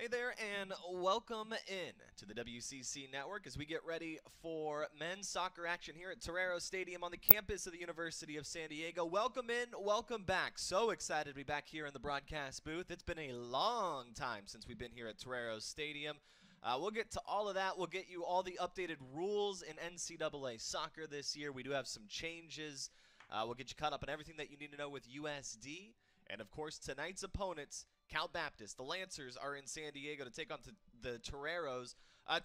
Hey there, and welcome in to the WCC Network as we get ready for men's soccer action here at Torero Stadium on the campus of the University of San Diego. Welcome in, welcome back. So excited to be back here in the broadcast booth. It's been a long time since we've been here at Torero Stadium. We'll get to all of that. We'll get you all the updated rules in NCAA soccer this year. We do have some changes. We'll get you caught up on everything that you need to know with USD. And, of course, tonight's opponents, Cal Baptist. The Lancers are in San Diego to take on the Toreros.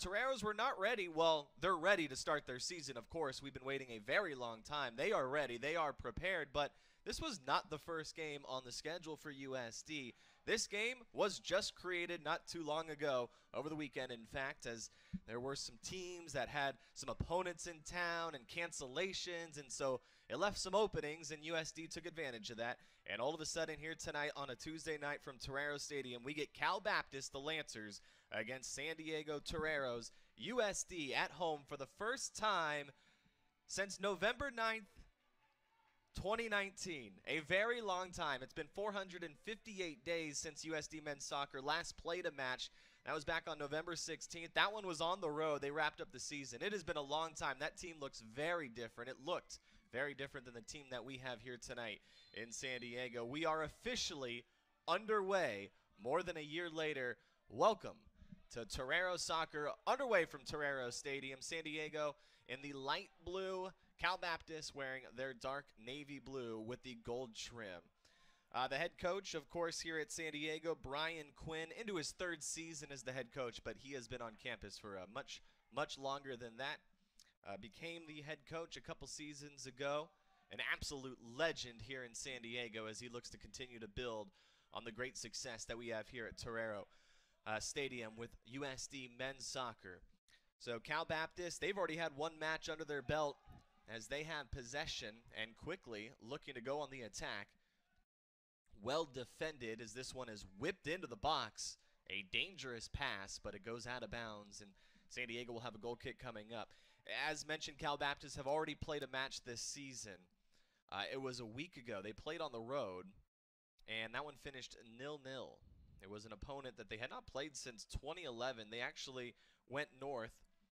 Toreros were not ready. Well, they're ready to start their season, of course. We've been waiting a very long time. They are ready. They are prepared. But this was not the first game on the schedule for USD. This game was just created not too long ago, over the weekend, in fact, as there were some teams that had some opponents in town and cancellations, and so it left some openings, and USD took advantage of that. And all of a sudden, here tonight on a Tuesday night from Torero Stadium, we get Cal Baptist, the Lancers, against San Diego Toreros. USD at home for the first time since November 9th, 2019, a very long time. It's been 458 days since USD men's soccer last played a match. That was back on November 16th. That one was on the road. They wrapped up the season. It has been a long time. That team looks very different. It looked very different than the team that we have here tonight in San Diego. We are officially underway more than a year later. Welcome to Torero Soccer, underway from Torero Stadium, San Diego, in the light blue. Cal Baptist wearing their dark navy blue with the gold trim. The head coach, of course, here at San Diego, Brian Quinn, into his third season as the head coach, but he has been on campus for much longer than that. Became the head coach a couple seasons ago. An absolute legend here in San Diego as he looks to continue to build on the great success that we have here at Torero Stadium with USD men's soccer. So Cal Baptist, they've already had one match under their belt as they have possession and quickly looking to go on the attack. Well defended as this one is whipped into the box. A dangerous pass, but it goes out of bounds, and San Diego will have a goal kick coming up. As mentioned, Cal Baptist have already played a match this season. It was a week ago. They played on the road, and that one finished 0-0. It was an opponent that they had not played since 2011. They actually went north,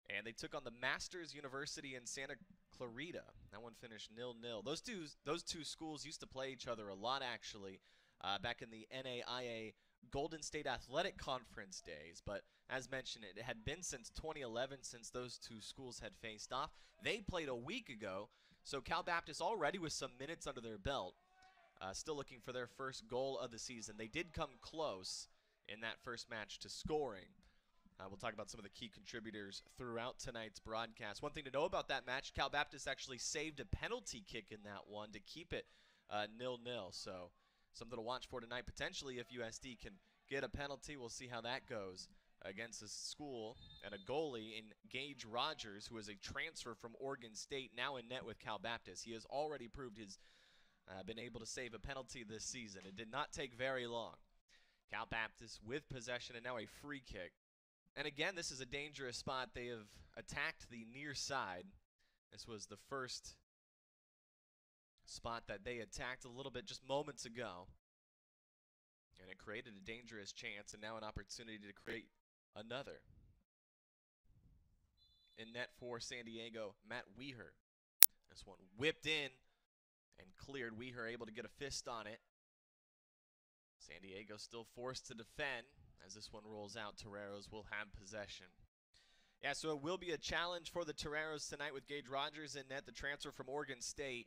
and they took on the Masters University in Santa Clarita. That one finished 0-0. Those two schools used to play each other a lot, actually, back in the NAIA Golden State Athletic Conference days. But as mentioned, it had been since 2011 since those two schools had faced off. They played a week ago, so Cal Baptist already with some minutes under their belt. Still looking for their first goal of the season. They did come close in that first match to scoring. We'll talk about some of the key contributors throughout tonight's broadcast. One thing to know about that match, Cal Baptist actually saved a penalty kick in that one to keep it 0-0. So something to watch for tonight potentially if USD can get a penalty. We'll see how that goes against a school and a goalie in Gage Rogers, who is a transfer from Oregon State, now in net with Cal Baptist. He has already proved his been able to save a penalty this season. It did not take very long. Cal Baptist with possession and now a free kick. And again, this is a dangerous spot. They have attacked the near side. This was the first spot that they attacked a little bit just moments ago. And it created a dangerous chance, and now an opportunity to create another. In net for San Diego, Matt Weher. This one whipped in and cleared. Weher able to get a fist on it. San Diego still forced to defend. As this one rolls out, Toreros will have possession. Yeah, so it will be a challenge for the Toreros tonight with Gage Rogers in net, the transfer from Oregon State.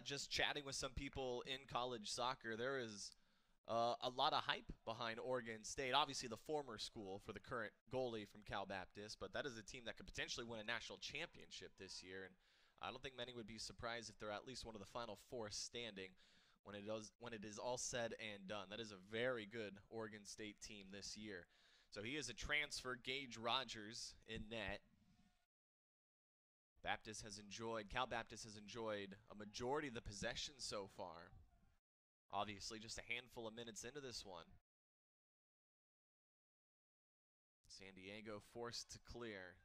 Just chatting with some people in college soccer, there is a lot of hype behind Oregon State. Obviously the former school for the current goalie from Cal Baptist, but that is a team that could potentially win a national championship this year. And I don't think many would be surprised if they're at least one of the final four standing when it is all said and done. That is a very good Oregon State team this year. So he is a transfer, Gage Rogers in net. Cal Baptist has enjoyed a majority of the possession so far. Obviously just a handful of minutes into this one. San Diego forced to clear.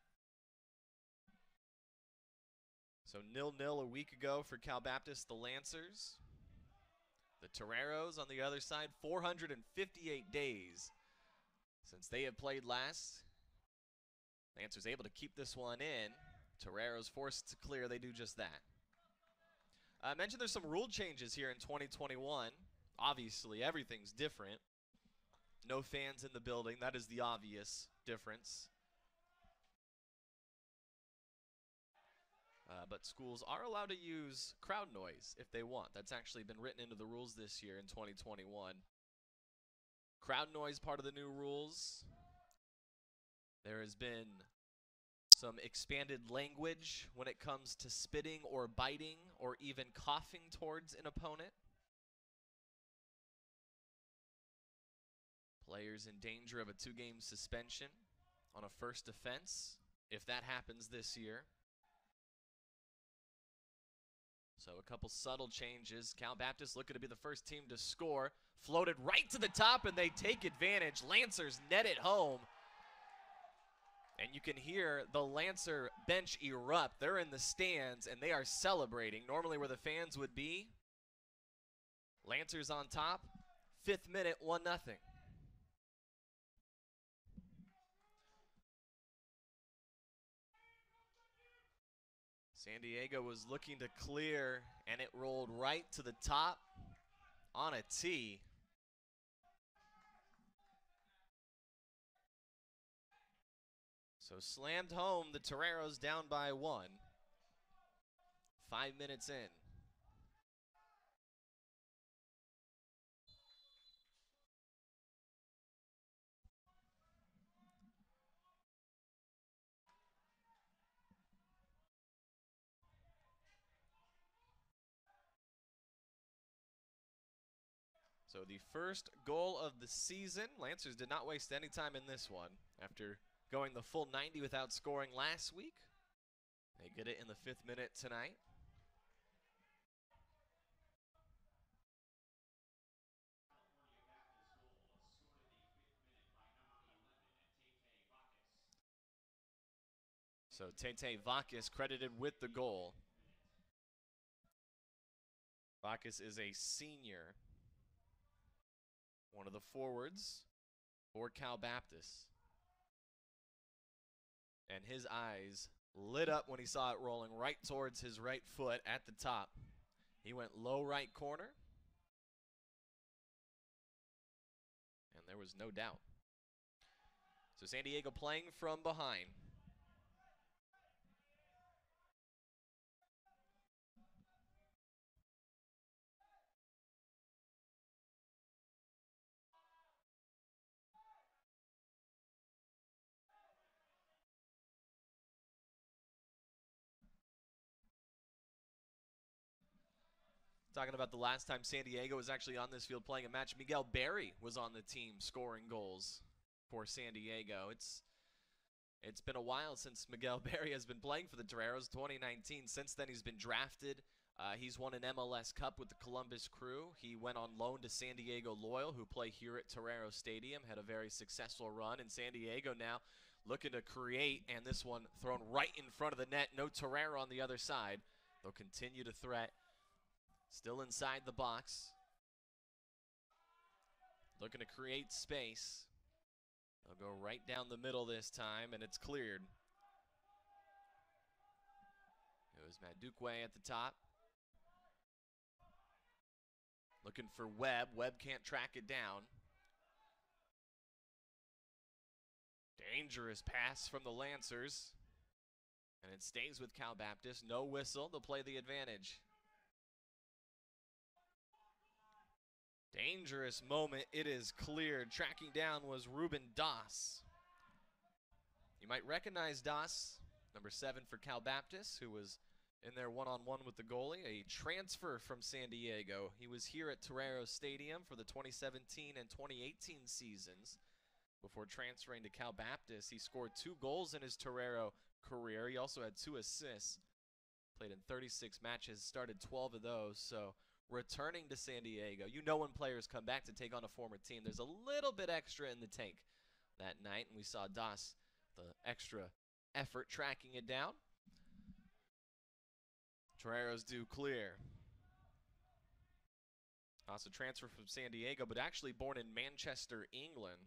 So 0-0 a week ago for Cal Baptist, the Lancers. The Toreros on the other side, 458 days Since they have played last, Lancers able to keep this one in. Torero's forced to clear. They do just that. I mentioned there's some rule changes here in 2021. Obviously, everything's different. No fans in the building. That is the obvious difference. But schools are allowed to use crowd noise if they want. That's actually been written into the rules this year in 2021. Crowd noise, part of the new rules. There has been some expanded language when it comes to spitting or biting or even coughing towards an opponent. Players in danger of a 2-game suspension on a first offense, if that happens this year. So a couple subtle changes. Cal Baptist looking to be the first team to score. Floated right to the top, and they take advantage. Lancers net it home. And you can hear the Lancer bench erupt. They're in the stands, and they are celebrating. Normally where the fans would be. Lancers on top. 5th minute, 1-0. San Diego was looking to clear, and it rolled right to the top on a tee. So slammed home, the Toreros down by 1. 5 minutes in. So the first goal of the season. Lancers did not waste any time in this one. After going the full 90 without scoring last week, they get it in the 5th minute tonight. So Tete Vakis credited with the goal. Vakis is a senior, one of the forwards for Cal Baptist. And his eyes lit up when he saw it rolling right towards his right foot at the top. He went low right corner. And there was no doubt. So San Diego playing from behind. Talking about the last time San Diego was actually on this field playing a match, Miguel Berry was on the team scoring goals for San Diego. It's been a while since Miguel Berry has been playing for the Toreros, 2019. Since then, he's been drafted. He's won an MLS Cup with the Columbus Crew. He went on loan to San Diego Loyal, who play here at Torero Stadium, had a very successful run. And San Diego now looking to create, and this one thrown right in front of the net. No Torero on the other side. They'll continue to threat. Still inside the box. Looking to create space. They'll go right down the middle this time, and it's cleared. It was Madukwe at the top. Looking for Webb. Webb can't track it down. Dangerous pass from the Lancers. And it stays with Cal Baptist. No whistle. They'll play the advantage. Dangerous moment. It is cleared. Tracking down was Ruben Das. You might recognize Das, number 7 for Cal Baptist, who was in there one-on-one with the goalie, a transfer from San Diego. He was here at Torero Stadium for the 2017 and 2018 seasons. Before transferring to Cal Baptist, he scored 2 goals in his Torero career. He also had 2 assists. Played in 36 matches, started 12 of those, so returning to San Diego. You know when players come back to take on a former team, there's a little bit extra in the tank that night, and we saw Das, the extra effort, tracking it down. Toreros do clear. Also transfer from San Diego, but actually born in Manchester, England.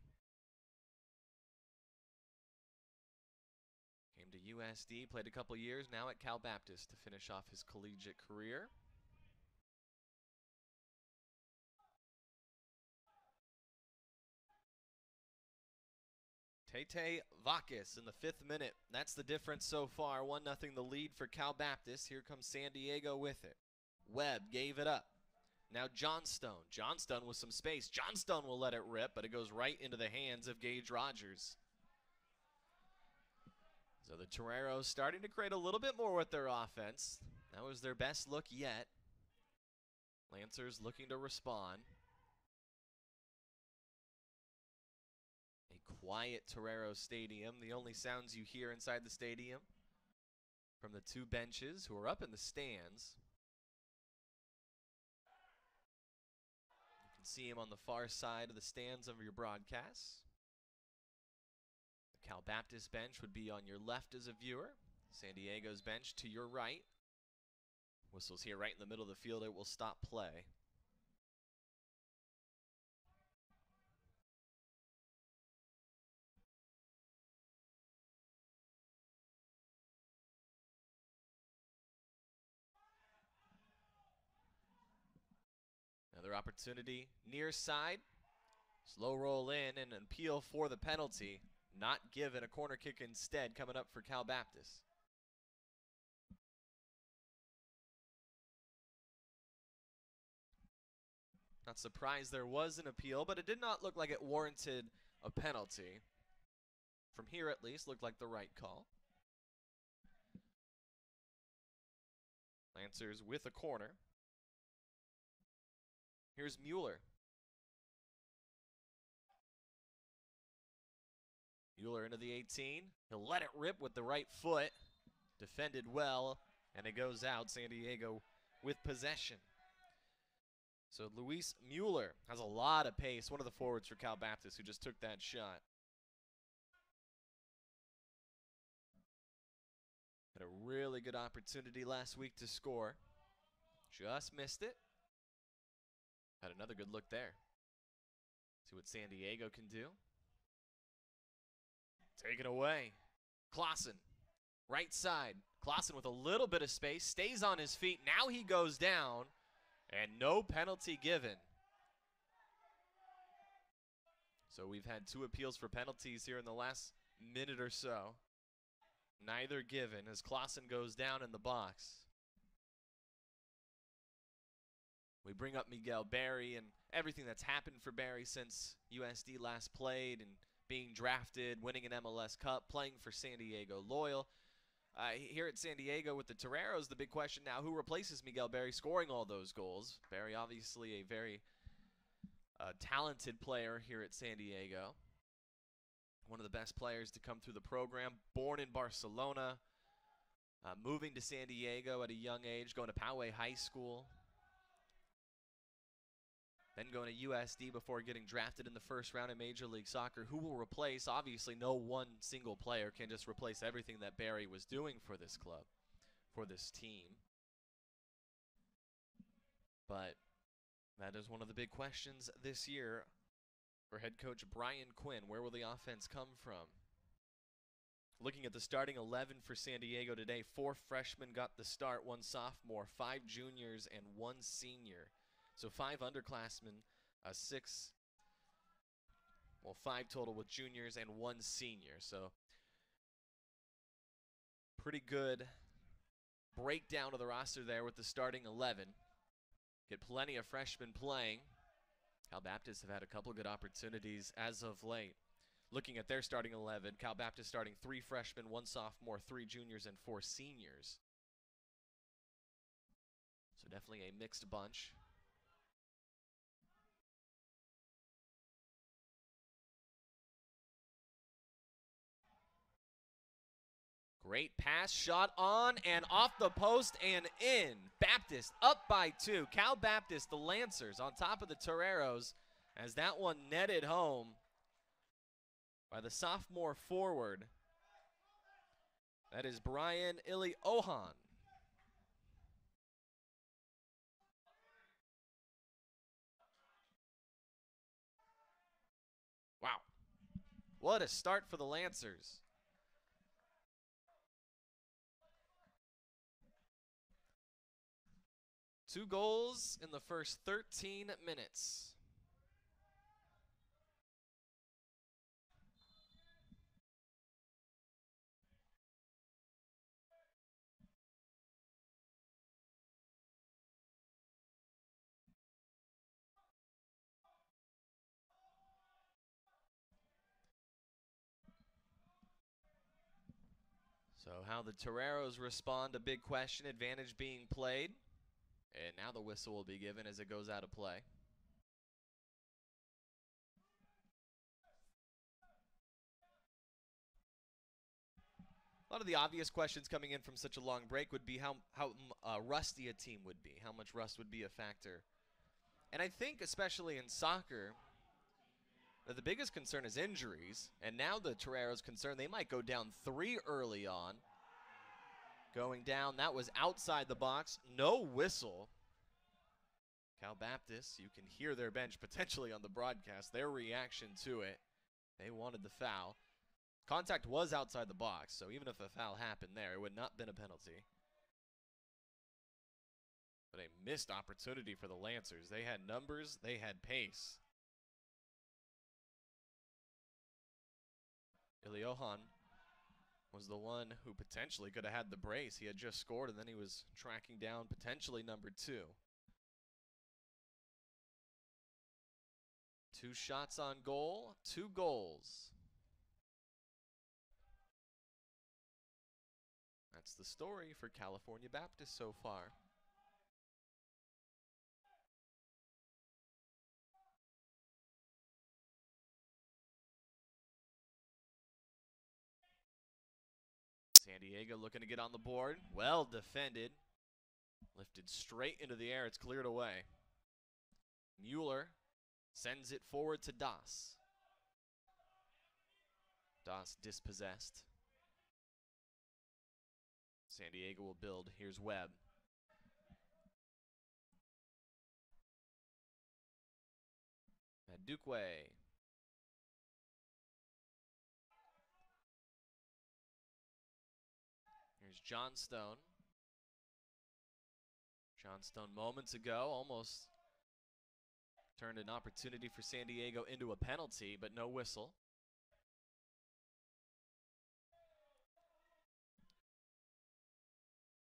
USD, played a couple years now at Cal Baptist to finish off his collegiate career. Tete Vakis in the 5th minute. That's the difference so far. 1-0 the lead for Cal Baptist. Here comes San Diego with it. Webb gave it up. Now Johnstone. Johnstone with some space. Johnstone will let it rip, but it goes right into the hands of Gage Rogers. So the Toreros starting to create a little bit more with their offense. That was their best look yet. Lancers looking to respond. A quiet Torero Stadium. The only sounds you hear inside the stadium from the two benches who are up in the stands. You can see him on the far side of the stands of your broadcasts. The Cal Baptist bench would be on your left as a viewer. San Diego's bench to your right. Whistle's here right in the middle of the field. It will stop play. Another opportunity near side. Slow roll in and an appeal for the penalty. Not given, a corner kick instead coming up for Cal Baptist. Not surprised there was an appeal, but it did not look like it warranted a penalty. From here at least, looked like the right call. Lancers with a corner. Here's Mueller. Mueller into the 18. He'll let it rip with the right foot. Defended well, and it goes out. San Diego with possession. So Luis Mueller has a lot of pace. One of the forwards for Cal Baptist who just took that shot. Had a really good opportunity last week to score. Just missed it. Had another good look there. See what San Diego can do. Take it away. Clausen, right side. Clausen with a little bit of space, stays on his feet. Now he goes down, and no penalty given. So we've had 2 appeals for penalties here in the last minute or so. Neither given as Clausen goes down in the box. We bring up Miguel Berry and everything that's happened for Berry since USD last played and being drafted, winning an MLS Cup, playing for San Diego Loyal. Here at San Diego with the Toreros, the big question now, who replaces Miguel Berry scoring all those goals? Berry obviously a very talented player here at San Diego. One of the best players to come through the program. Born in Barcelona, moving to San Diego at a young age, going to Poway High School. Then going to USD before getting drafted in the first round of Major League Soccer. Who will replace? Obviously, no one single player can just replace everything that Berry was doing for this club, for this team. But that is one of the big questions this year for head coach Brian Quinn. Where will the offense come from? Looking at the starting 11 for San Diego today, 4 freshmen got the start, 1 sophomore, 5 juniors, and 1 senior. So 5 underclassmen, 5 total with juniors and 1 senior. So pretty good breakdown of the roster there with the starting 11. Get plenty of freshmen playing. Cal Baptist have had a couple good opportunities as of late. Looking at their starting 11, Cal Baptist starting 3 freshmen, 1 sophomore, 3 juniors, and 4 seniors. So definitely a mixed bunch. Great pass, shot on and off the post and in. Baptist up by 2. Cal Baptist, the Lancers, on top of the Toreros as that one netted home by the sophomore forward. That is Brian Iliohan. Wow. What a start for the Lancers. 2 goals in the first 13 minutes. So how the Toreros respond, a big question, advantage being played. And now the whistle will be given as it goes out of play. A lot of the obvious questions coming in from such a long break would be how rusty a team would be, how much rust would be a factor. And I think especially in soccer, that the biggest concern is injuries. And now the Toreros concerned they might go down 3 early on. Going down, that was outside the box, no whistle. Cal Baptist, you can hear their bench potentially on the broadcast, their reaction to it. They wanted the foul. Contact was outside the box, so even if a foul happened there, it would not have been a penalty. But a missed opportunity for the Lancers. They had numbers, they had pace. Iliohan was the one who potentially could have had the brace. He had just scored, and then he was tracking down potentially number 2. 2 shots on goal, 2 goals. That's the story for California Baptist so far. San Diego looking to get on the board. Well defended. Lifted straight into the air. It's cleared away. Mueller sends it forward to Das. Das dispossessed. San Diego will build. Here's Webb. Madukwe. Here's Johnstone. Johnstone moments ago almost turned an opportunity for San Diego into a penalty, but no whistle.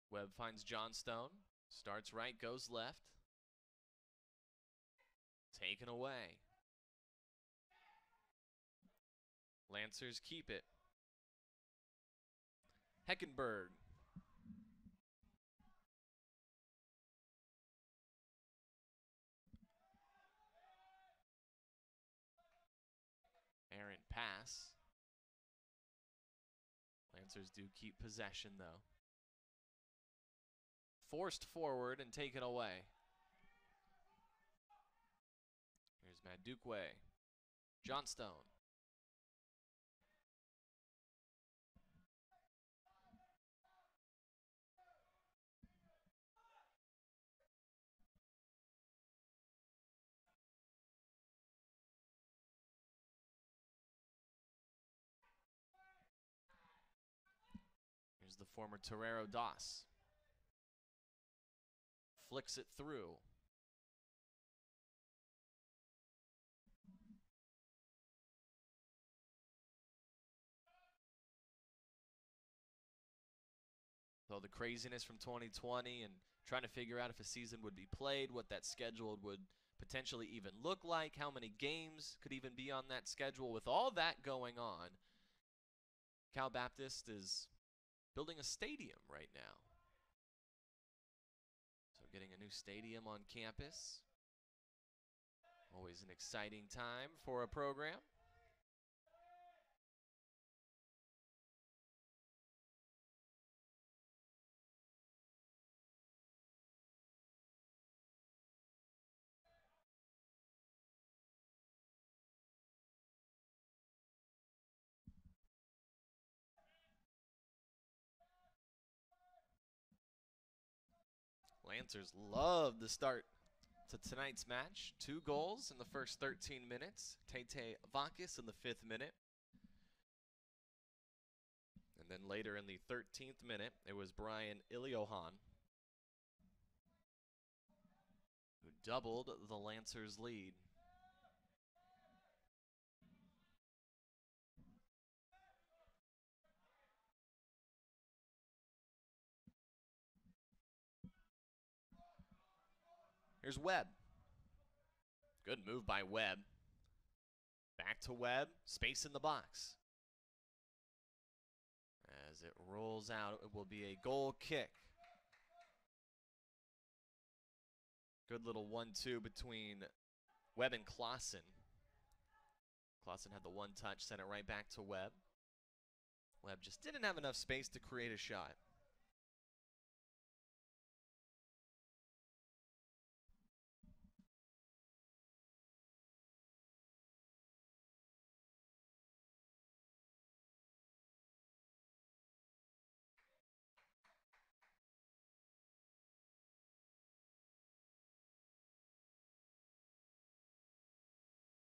Webb finds Johnstone. Starts right, goes left. Taken away. Lancers keep it. Heckenberg. Errant pass. Lancers do keep possession, though. Forced forward and taken away. Here's Madukwe. Johnstone. Here's the former Torero Das. Flicks it through. So the craziness from 2020 and trying to figure out if a season would be played, what that schedule would potentially even look like, how many games could even be on that schedule. With all that going on, Cal Baptist is building a stadium right now. So getting a new stadium on campus. Always an exciting time for a program. Lancers love the start to tonight's match. 2 goals in the first 13 minutes. Tete Vakis in the 5th minute. And then later in the 13th minute, it was Brian Iliohan. who doubled the Lancers' lead. Here's Webb. Good move by Webb. Back to Webb. Space in the box. As it rolls out, it will be a goal kick. Good little 1-2 between Webb and Clausen. Clausen had the one touch, sent it right back to Webb. Webb just didn't have enough space to create a shot.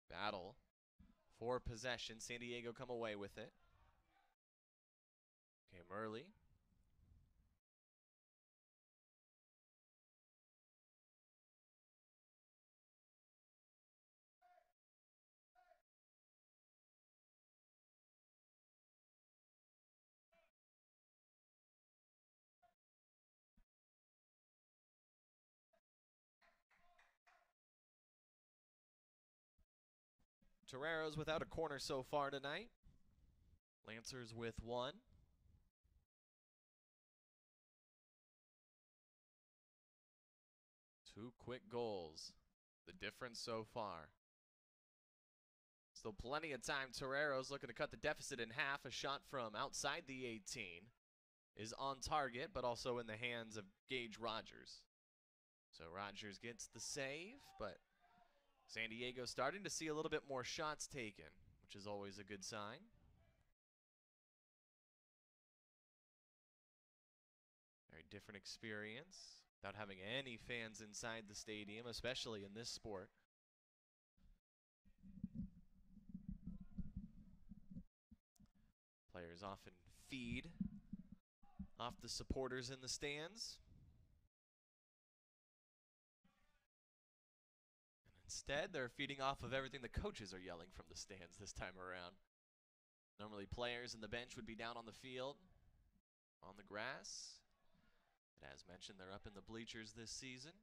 Battle for possession. San Diego come away with it. Okay, Murley. Toreros without a corner so far tonight. Lancers with one. Two quick goals. The difference so far. Still plenty of time. Toreros looking to cut the deficit in half. A shot from outside the 18 is on target, but also in the hands of Gage Rogers. So Rogers gets the save, but San Diego starting to see a little bit more shots taken, which is always a good sign. Very different experience without having any fans inside the stadium, especially in this sport. Players often feed off the supporters in the stands. Instead, they're feeding off of everything the coaches are yelling from the stands this time around. Normally, players and the bench would be down on the field, on the grass. But as mentioned, they're up in the bleachers this season.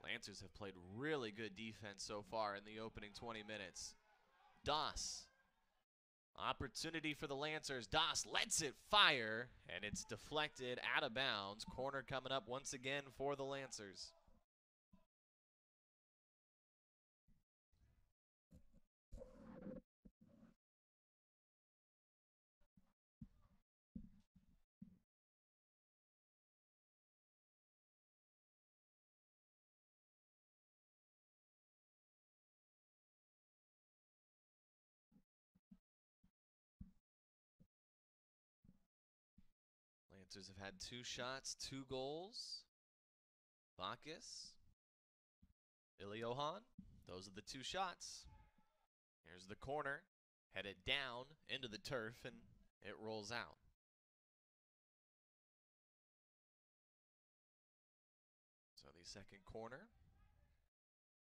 Lancers have played really good defense so far in the opening 20 minutes. Doss. Opportunity for the Lancers. Doss lets it fire, and it's deflected out of bounds. Corner coming up once again for the Lancers. Lancers have had 2 shots, 2 goals. Bacchus, Iliohan, those are the 2 shots. Here's the corner, headed down into the turf, and it rolls out. So the second corner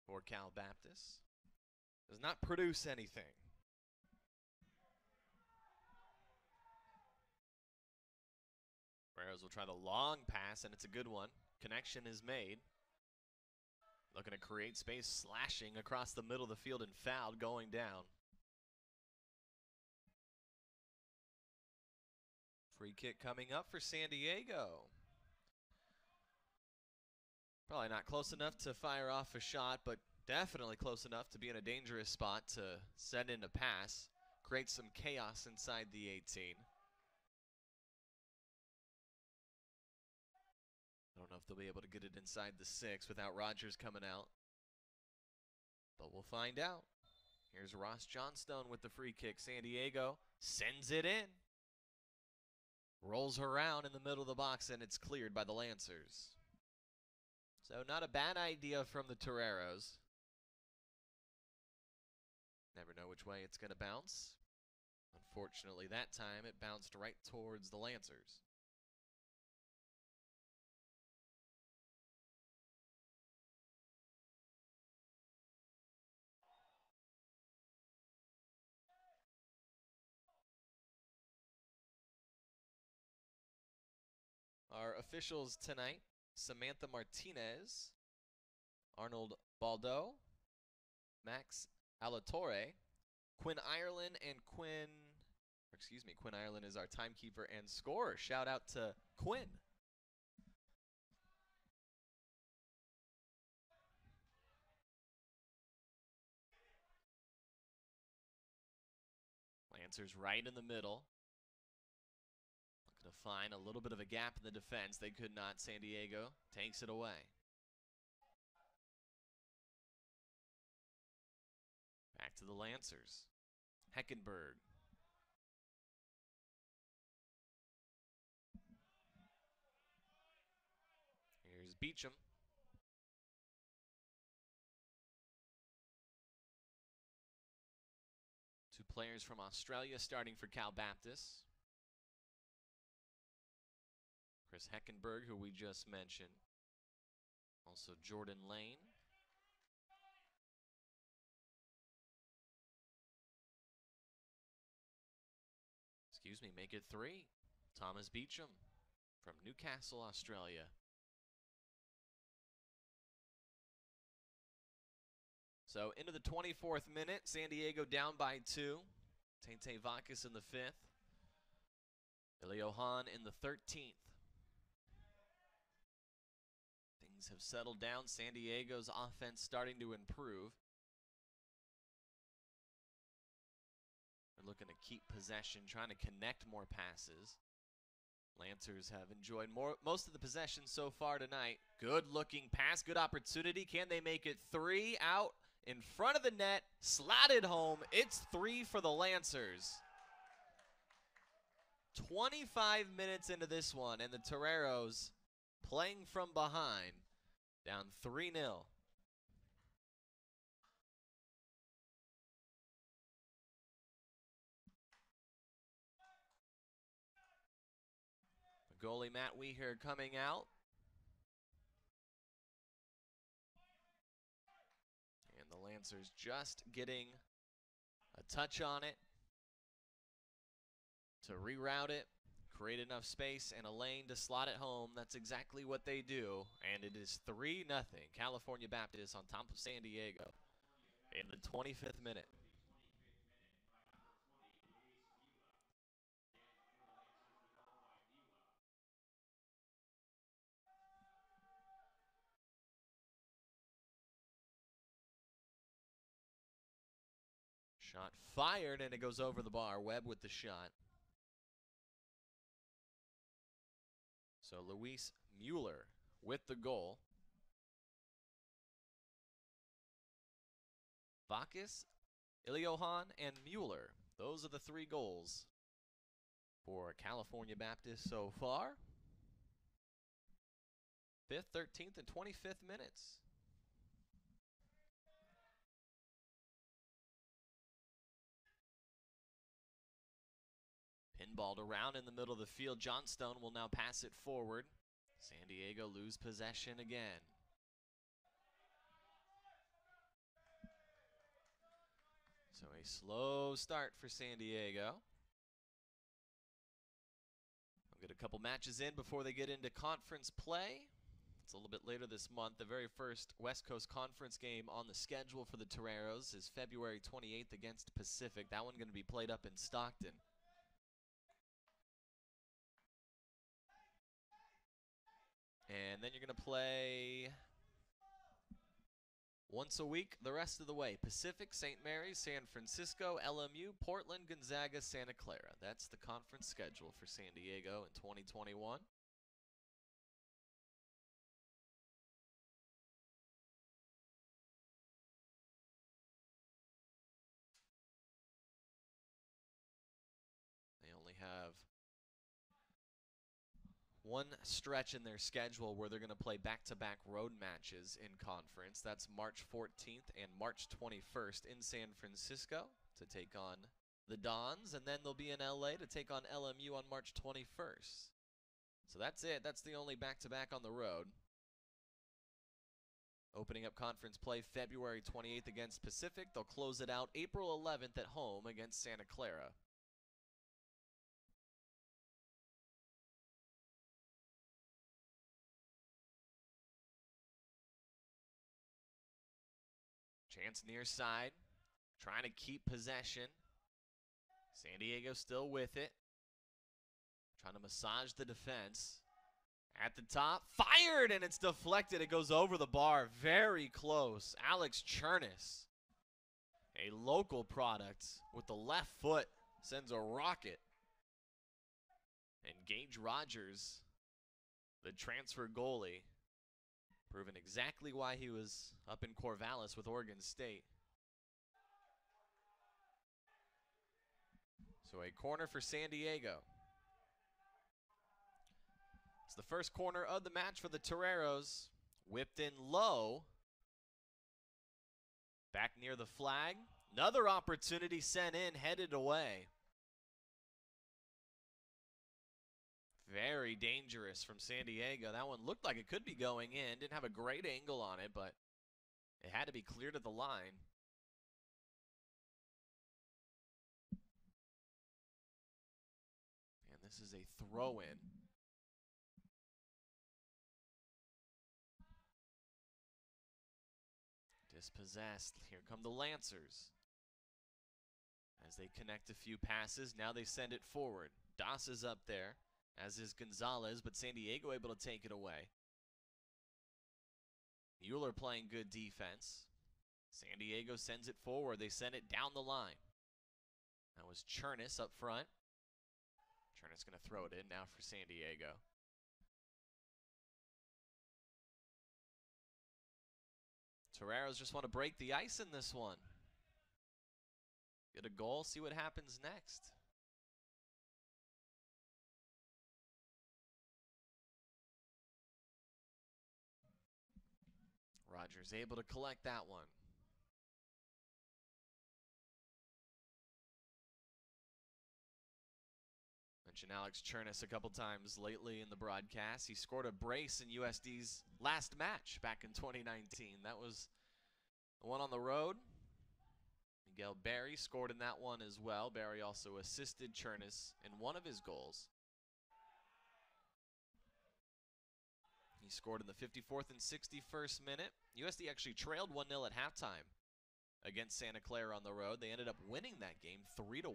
for Cal Baptist does not produce anything. Toreros will try the long pass, and it's a good one. Connection is made. Looking to create space, slashing across the middle of the field and fouled, going down. Free kick coming up for San Diego. Probably not close enough to fire off a shot, but definitely close enough to be in a dangerous spot to send in a pass. Create some chaos inside the 18. I don't know if they'll be able to get it inside the 6 without Rogers coming out. But we'll find out. Here's Ross Johnstone with the free kick. San Diego sends it in. Rolls around in the middle of the box, and it's cleared by the Lancers. So not a bad idea from the Toreros. Never know which way it's going to bounce. Unfortunately, that time it bounced right towards the Lancers. Our officials tonight: Samantha Martinez, Arnold Baldo, Max Alatorre, Quinn Ireland, and Quinn Ireland is our timekeeper and scorer. Shout out to Quinn. Lancers right in the middle. Looking to find a little bit of a gap in the defense. They could not. San Diego takes it away. Back to the Lancers. Heckenberg. Here's Beecham. Two players from Australia starting for Cal Baptist. Chris Heckenberg, who we just mentioned. Also Jordan Lane. Make it 3. Thomas Beecham from Newcastle, Australia. So into the 24th minute, San Diego down by 2. Tente Vakis in the 5th. Iliohan in the 13th. Things have settled down. San Diego's offense starting to improve. They're looking to keep possession, trying to connect more passes. Lancers have enjoyed most of the possession so far tonight. Good looking pass, good opportunity. Can they make it 3? Out in front of the net, slotted home. It's 3 for the Lancers. 25 minutes into this one, and the Toreros playing from behind, down 3-0. Goalie Matt Weher coming out. And the Lancers just getting a touch on it to reroute it, create enough space and a lane to slot it home. That's exactly what they do. And it is 3-0. California Baptist on top of San Diego in the 25th minute. Shot fired, and it goes over the bar. Webb with the shot. So Luis Mueller with the goal. Vakis, Iliohan, and Mueller. Those are the 3 goals for California Baptist so far. 5th, 13th, and 25th minutes. Pinballed around in the middle of the field. Johnstone will now pass it forward. San Diego lose possession again. So a slow start for San Diego. We'll get a couple matches in before they get into conference play. It's a little bit later this month. The very first West Coast Conference game on the schedule for the Toreros is February 28th against Pacific. That one going to be played up in Stockton. And then you're going to play once a week the rest of the way. Pacific, St. Mary's, San Francisco, LMU, Portland, Gonzaga, Santa Clara. That's the conference schedule for San Diego in 2021. They only have one stretch in their schedule where they're going to play back-to-back road matches in conference. That's March 14th and March 21st in San Francisco to take on the Dons, and then they'll be in LA to take on LMU on March 21st. So that's it. That's the only back-to-back on the road. Opening up conference play February 28th against Pacific. They'll close it out April 11th at home against Santa Clara. Chance near side, trying to keep possession. San Diego still with it. Trying to massage the defense. At the top, fired, and it's deflected. It goes over the bar. Very close. Alex Chernis, a local product, with the left foot, sends a rocket. And Gage Rogers, the transfer goalie, proving exactly why he was up in Corvallis with Oregon State. So a corner for San Diego. It's the first corner of the match for the Toreros. Whipped in low. Back near the flag. Another opportunity sent in, headed away. Very dangerous from San Diego. That one looked like it could be going in. Didn't have a great angle on it, but it had to be cleared at the line. And this is a throw-in. Dispossessed. Here come the Lancers. As they connect a few passes, now they send it forward. Das is up there, as is Gonzalez, but San Diego able to take it away. Mueller playing good defense. San Diego sends it forward. They send it down the line. That was Chernis up front. Chernis going to throw it in now for San Diego. Toreros just want to break the ice in this one. Get a goal, see what happens next. Rogers able to collect that one. Mentioned Alex Chernis a couple times lately in the broadcast. He scored a brace in USD's last match back in 2019. That was the one on the road. Miguel Barry scored in that one as well. Barry also assisted Chernis in one of his goals. He scored in the 54th and 61st minute. USD actually trailed 1-0 at halftime against Santa Clara on the road. They ended up winning that game 3-1.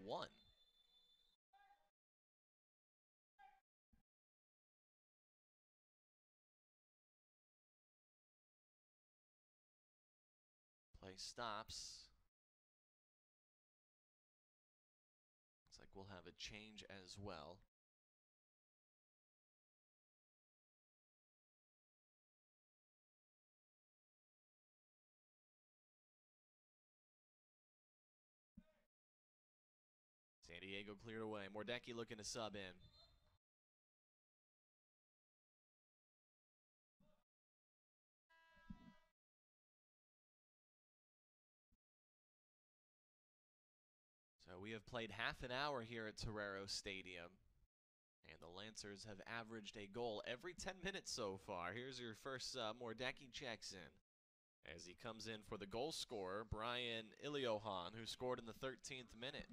Play stops. Looks like we'll have a change as well. San Diego cleared away. Mordecki looking to sub in. So we have played half an hour here at Torero Stadium, and the Lancers have averaged a goal every 10 minutes so far. Here's your first Mordecki checks in as he comes in for the goal scorer, Brian Iliohan, who scored in the 13th minute.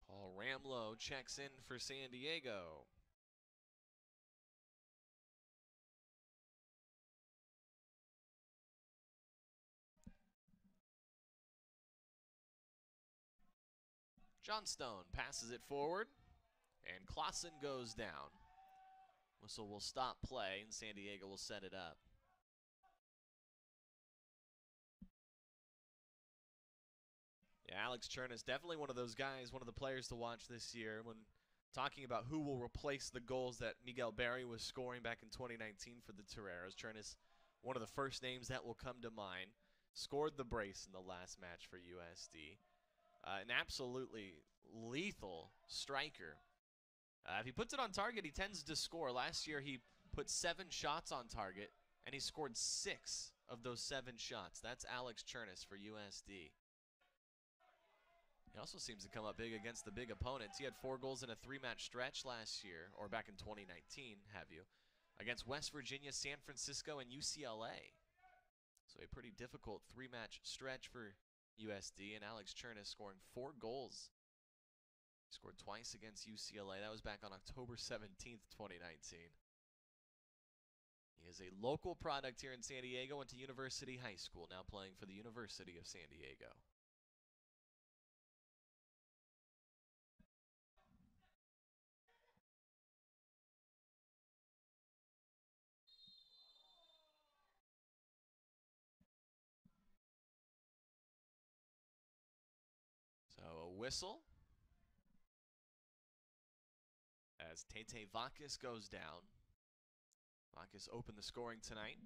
Paul Ramlow checks in for San Diego. Johnstone passes it forward, and Clausen goes down. Whistle will stop play, and San Diego will set it up. Yeah, Alex Chernis, definitely one of those guys, one of the players to watch this year when talking about who will replace the goals that Miguel Barry was scoring back in 2019 for the Toreros. Chernis, one of the first names that will come to mind. Scored the brace in the last match for USD. An absolutely lethal striker. If he puts it on target, he tends to score. Last year, he put 7 shots on target, and he scored 6 of those 7 shots. That's Alex Chernis for USD. He also seems to come up big against the big opponents. He had 4 goals in a 3-match stretch last year, or back in 2019, have you, against West Virginia, San Francisco, and UCLA. So a pretty difficult 3-match stretch for USD, and Alex Chernis scoring 4 goals. He scored twice against UCLA. That was back on October 17th, 2019. He is a local product here in San Diego, went to University High School, now playing for the University of San Diego. So a whistle as Tete Vakis goes down. Vakis opened the scoring tonight.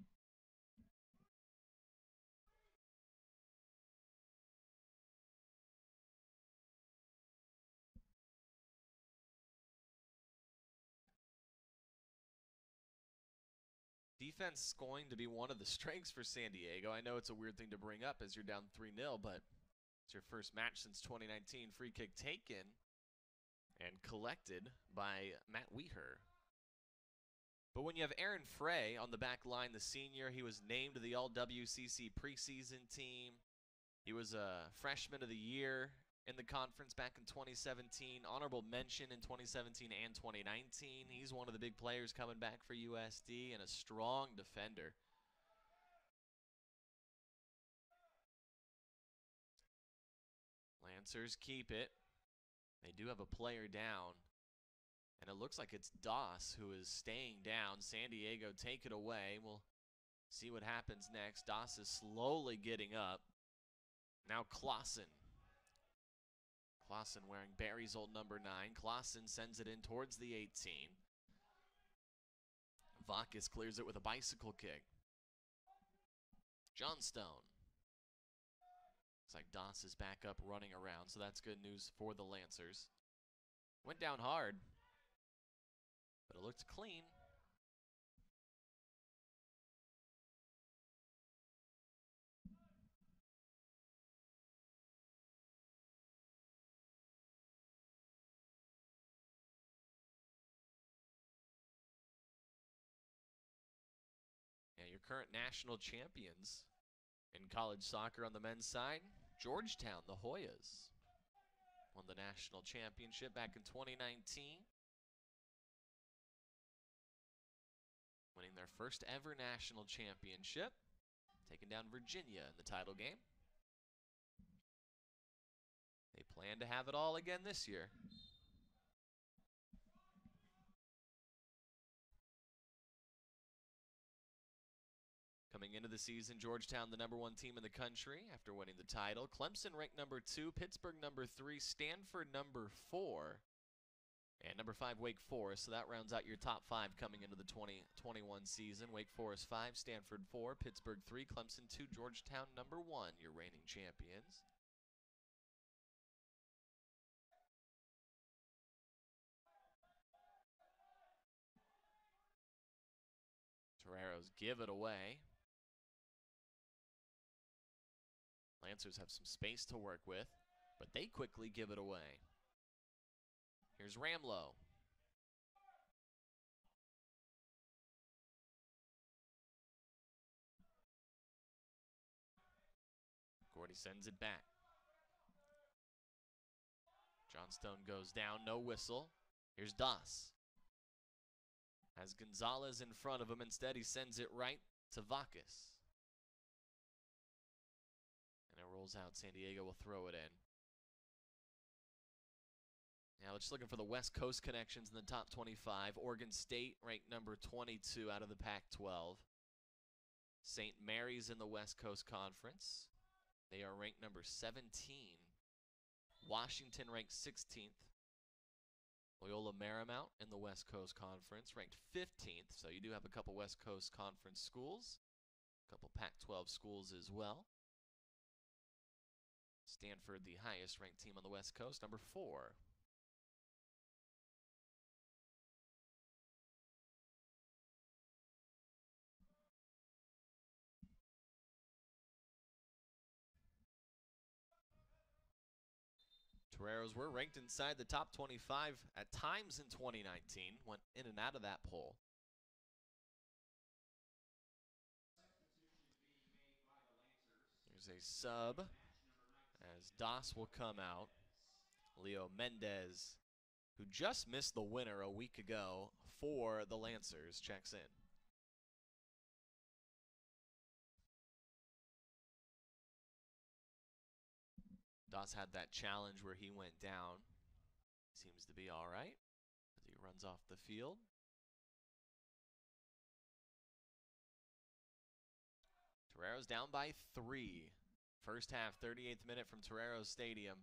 Defense is going to be one of the strengths for San Diego. I know it's a weird thing to bring up as you're down 3-0, but it's your first match since 2019. Free kick taken and collected by Matt Weher. But when you have Aaron Frey on the back line, the senior, he was named to the All-WCC preseason team. He was a freshman of the year in the conference back in 2017. Honorable mention in 2017 and 2019. He's one of the big players coming back for USD and a strong defender. Lancers keep it. They do have a player down. And it looks like it's Doss who is staying down. San Diego take it away. We'll see what happens next. Doss is slowly getting up. Now Clausen. Clausen wearing Barry's old number 9. Clausen sends it in towards the 18. Vakis clears it with a bicycle kick. Johnstone. Looks like Doss is back up running around, so that's good news for the Lancers. Went down hard, but it looked clean. Yeah, your current national champions in college soccer on the men's side, Georgetown, the Hoyas, won the national championship back in 2019. Winning their first ever national championship, taking down Virginia in the title game. They plan to have it all again this year. Coming into the season, Georgetown the number 1 team in the country after winning the title. Clemson ranked number 2, Pittsburgh number 3, Stanford number 4, and number 5, Wake Forest. So that rounds out your top 5 coming into the 2021 season. Wake Forest 5, Stanford 4, Pittsburgh 3, Clemson 2, Georgetown number 1, your reigning champions. Toreros give it away. Lancers have some space to work with, but they quickly give it away. Here's Ramlow. Gordy sends it back. Johnstone goes down, no whistle. Here's Doss. Has Gonzalez in front of him. Instead, he sends it right to Vakis. And it rolls out. San Diego will throw it in. Now we're just looking for the West Coast connections in the top 25. Oregon State ranked number 22 out of the Pac-12. St. Mary's in the West Coast Conference. They are ranked number 17. Washington ranked 16th. Loyola Marymount in the West Coast Conference ranked 15th. So you do have a couple West Coast Conference schools. A couple Pac-12 schools as well. Stanford, the highest ranked team on the West Coast, number 4. Toreros were ranked inside the top 25 at times in 2019, went in and out of that poll. There's a sub as Das will come out. Leo Mendez, who just missed the winner a week ago for the Lancers, checks in. Das had that challenge where he went down. Seems to be all right as he runs off the field. Torero's down by 3. First half, 38th minute from Torero Stadium.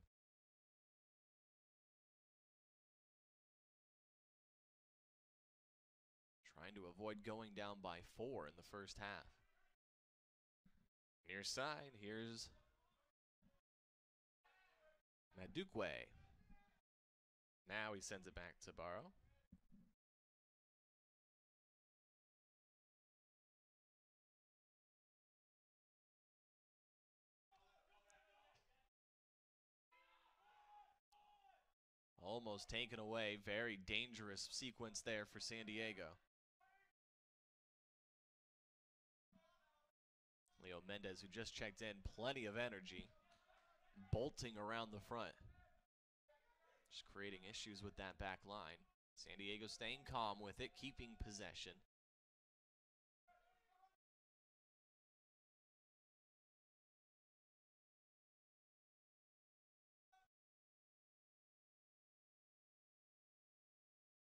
Trying to avoid going down by 4 in the first half. Near side, here's Madukwe. Now he sends it back to Barrow. Almost taken away. Very dangerous sequence there for San Diego. Leo Mendez, who just checked in, plenty of energy, bolting around the front. Just creating issues with that back line. San Diego staying calm with it, keeping possession.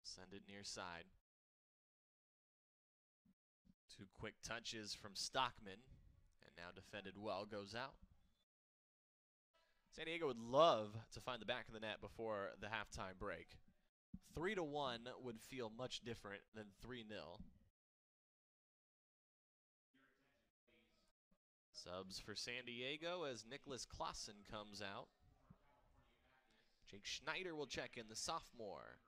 Send it near side. 2 quick touches from Stockman, and now defended well, goes out. San Diego would love to find the back of the net before the halftime break. 3-1 would feel much different than 3-0. Subs for San Diego as Nicholas Clausen comes out. Jake Schneider will check in, the sophomore.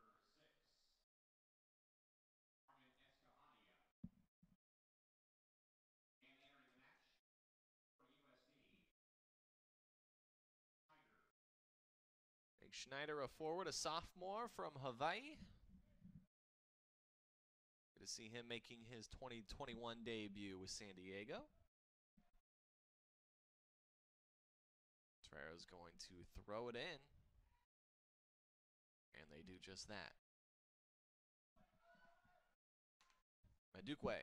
Jake Schneider, a forward, a sophomore from Hawaii. Good to see him making his 2021 debut with San Diego. Torero's going to throw it in. And they do just that. Madukwe.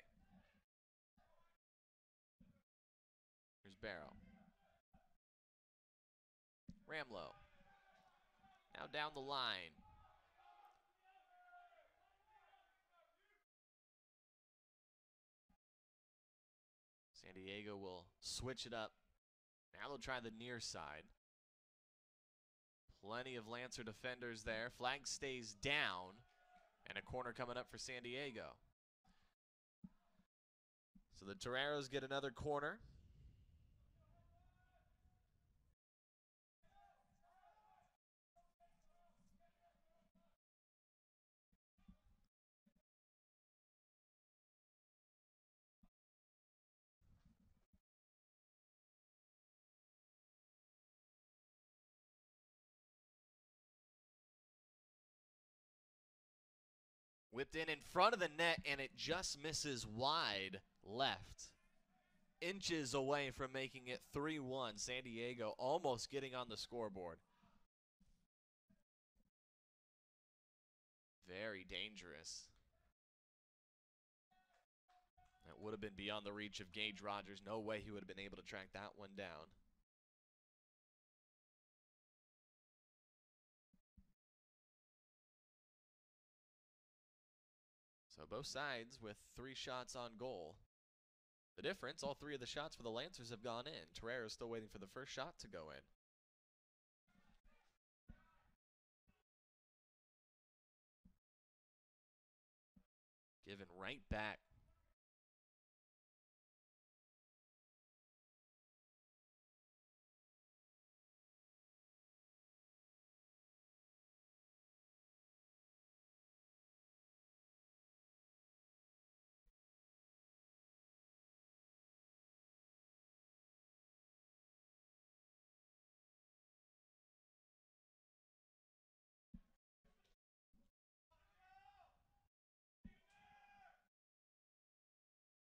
Here's Barrow. Ramlo. Now down the line. San Diego will switch it up. Now they'll try the near side. Plenty of Lancer defenders there. Flag stays down. And a corner coming up for San Diego. So the Toreros get another corner. Whipped in front of the net, and it just misses wide left. Inches away from making it 3-1. San Diego almost getting on the scoreboard. Very dangerous. That would have been beyond the reach of Gage Rogers. No way he would have been able to track that one down. So both sides with 3 shots on goal. The difference, all 3 of the shots for the Lancers have gone in. Torero is still waiting for the first shot to go in. Given right back.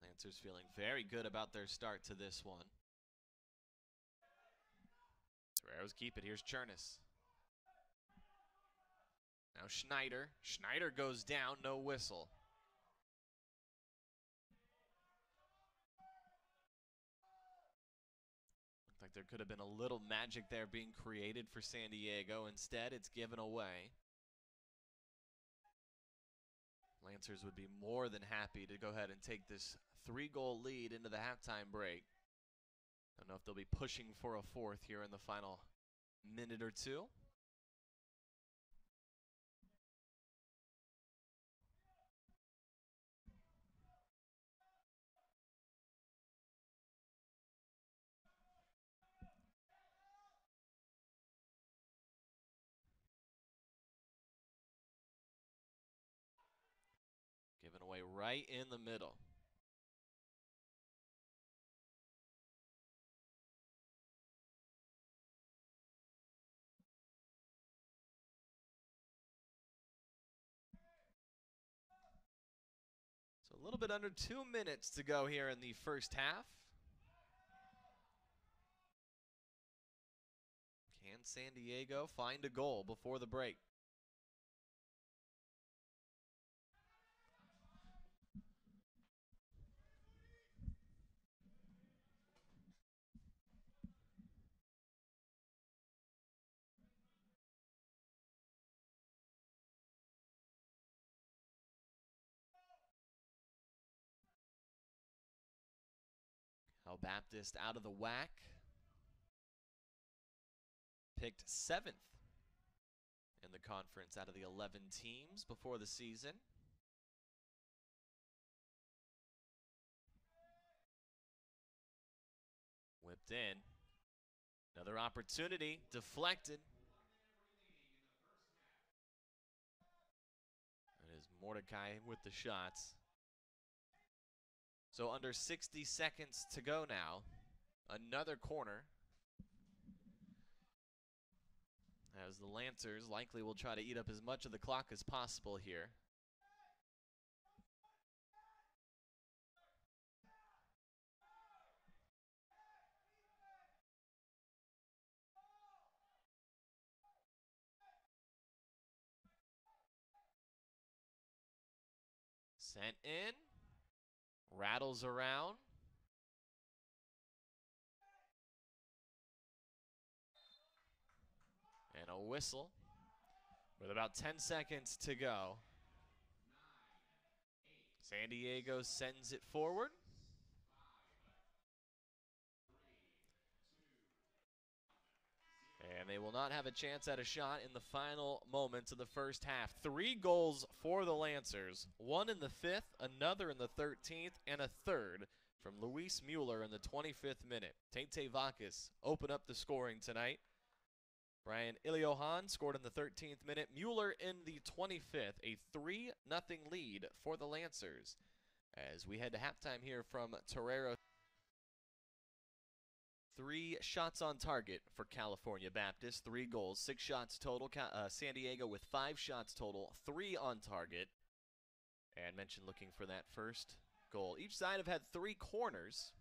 Lancers feeling very good about their start to this one. Torero's keep it. Here's Chernus. Now Schneider. Schneider goes down, no whistle. Looked like there could have been a little magic there being created for San Diego. Instead, it's given away. Lancers would be more than happy to go ahead and take this 3-goal lead into the halftime break. Don't know if they'll be pushing for a fourth here in the final minute or two. Given away right in the middle. So a little bit under 2 minutes to go here in the first half. Can San Diego find a goal before the break? Cal Baptist out of the whack. Picked 7th in the conference out of the 11 teams before the season. Whipped in. Another opportunity, deflected. It is Mordecai with the shots. So under 60 seconds to go now. Another corner. As the Lancers likely will try to eat up as much of the clock as possible here. Sent in. Rattles around. And a whistle with about 10 seconds to go. San Diego sends it forward. And they will not have a chance at a shot in the final moments of the first half. 3 goals for the Lancers. 1 in the 5th, another in the 13th, and a third from Luis Mueller in the 25th minute. Tate Vacas open up the scoring tonight. Brian Iliohan scored in the 13th minute. Mueller in the 25th. A 3-0 lead for the Lancers. As we head to halftime here from Torero. 3 shots on target for California Baptist. 3 goals, 6 shots total. San Diego with 5 shots total, 3 on target. And mentioned looking for that first goal. Each side have had 3 corners.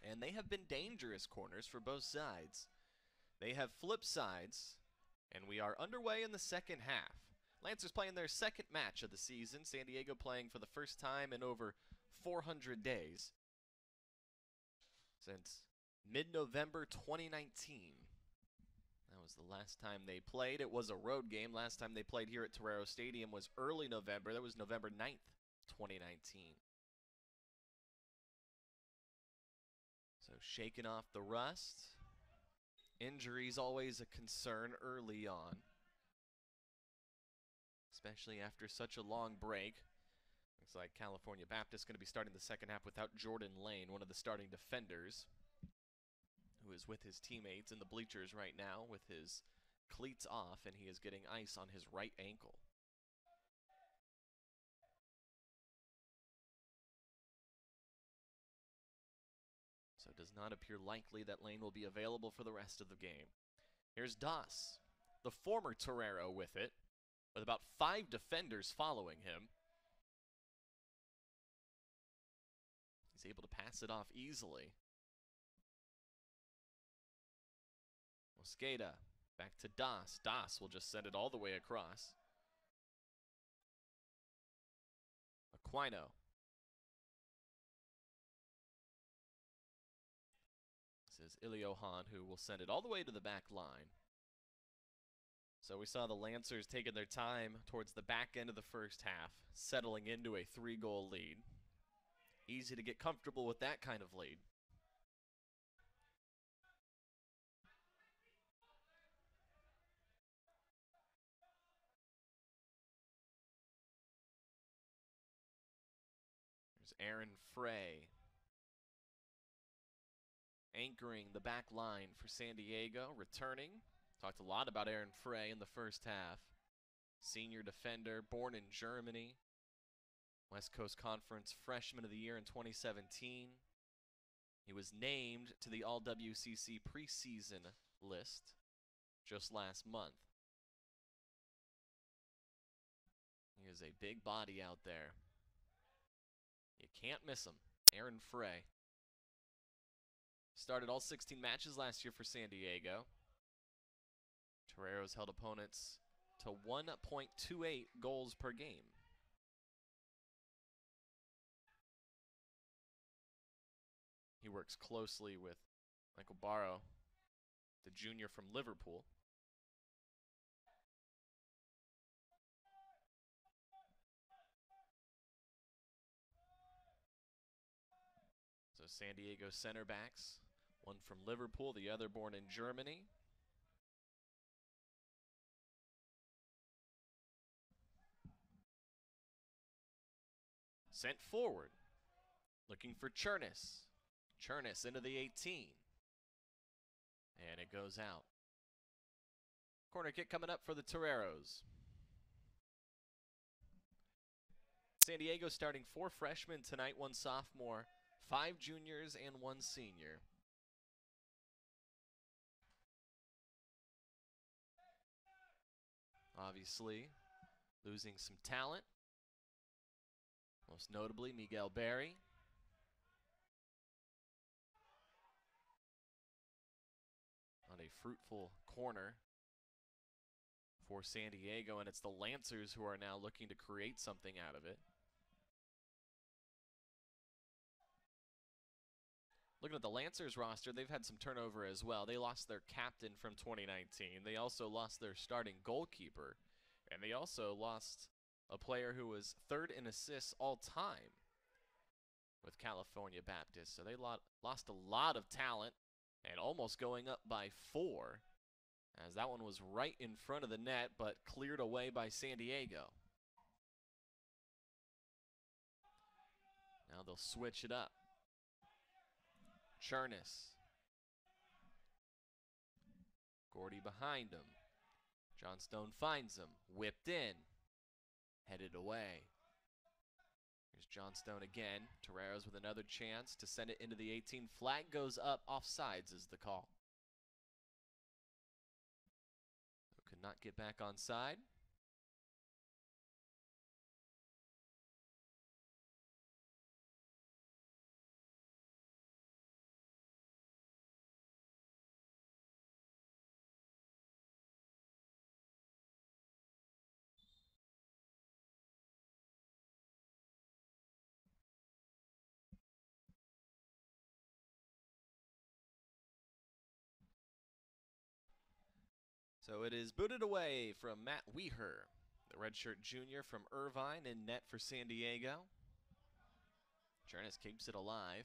And they have been dangerous corners for both sides. They have flipped sides. And we are underway in the second half. Lancers playing their second match of the season. San Diego playing for the first time in over 400 days. Since mid-November 2019. That was the last time they played. It was a road game. Last time they played here at Torero Stadium was early November. That was November 9th, 2019. So shaking off the rust. Injuries always a concern early on. Especially after such a long break. Looks like California Baptist going to be starting the second half without Jordan Lane, one of the starting defenders, who is with his teammates in the bleachers right now with his cleats off, and he is getting ice on his right ankle. So it does not appear likely that Lane will be available for the rest of the game. Here's Das, the former Torero with it, with about 5 defenders following him. He's able to pass it off easily. Mosqueda back to Das. Das will just send it all the way across. Aquino. This is Iliohan, who will send it all the way to the back line. So we saw the Lancers taking their time towards the back end of the first half, settling into a 3-goal lead. Easy to get comfortable with that kind of lead. There's Aaron Frey anchoring the back line for San Diego, returning. Talked a lot about Aaron Frey in the first half. Senior defender, born in Germany. West Coast Conference Freshman of the Year in 2017. He was named to the All-WCC preseason list just last month. He is a big body out there. You can't miss him. Aaron Frey. Started all 16 matches last year for San Diego. Toreros held opponents to 1.28 goals per game. He works closely with Michael Barrow, the junior from Liverpool. So San Diego center backs, one from Liverpool, the other born in Germany. Sent forward, looking for Chernis. Chernis into the 18. And it goes out. Corner kick coming up for the Toreros. San Diego starting 4 freshmen tonight, 1 sophomore, 5 juniors, and 1 senior. Obviously, losing some talent. Most notably, Miguel Berry. On a fruitful corner for San Diego, and it's the Lancers who are now looking to create something out of it. Looking at the Lancers roster, they've had some turnover as well. They lost their captain from 2019. They also lost their starting goalkeeper, and they also lost a player who was 3rd in assists all time with California Baptist. So they lost a lot of talent and almost going up by 4, as that one was right in front of the net but cleared away by San Diego. Now they'll switch it up. Chernis. Gordy behind him. Johnstone finds him. Whipped in. Headed away. Here's Johnstone again. Toreros with another chance to send it into the 18. Flag goes up. Offsides is the call. So could not get back on side. So it is booted away from Matt Weher, the redshirt junior from Irvine, in net for San Diego. Chernis keeps it alive.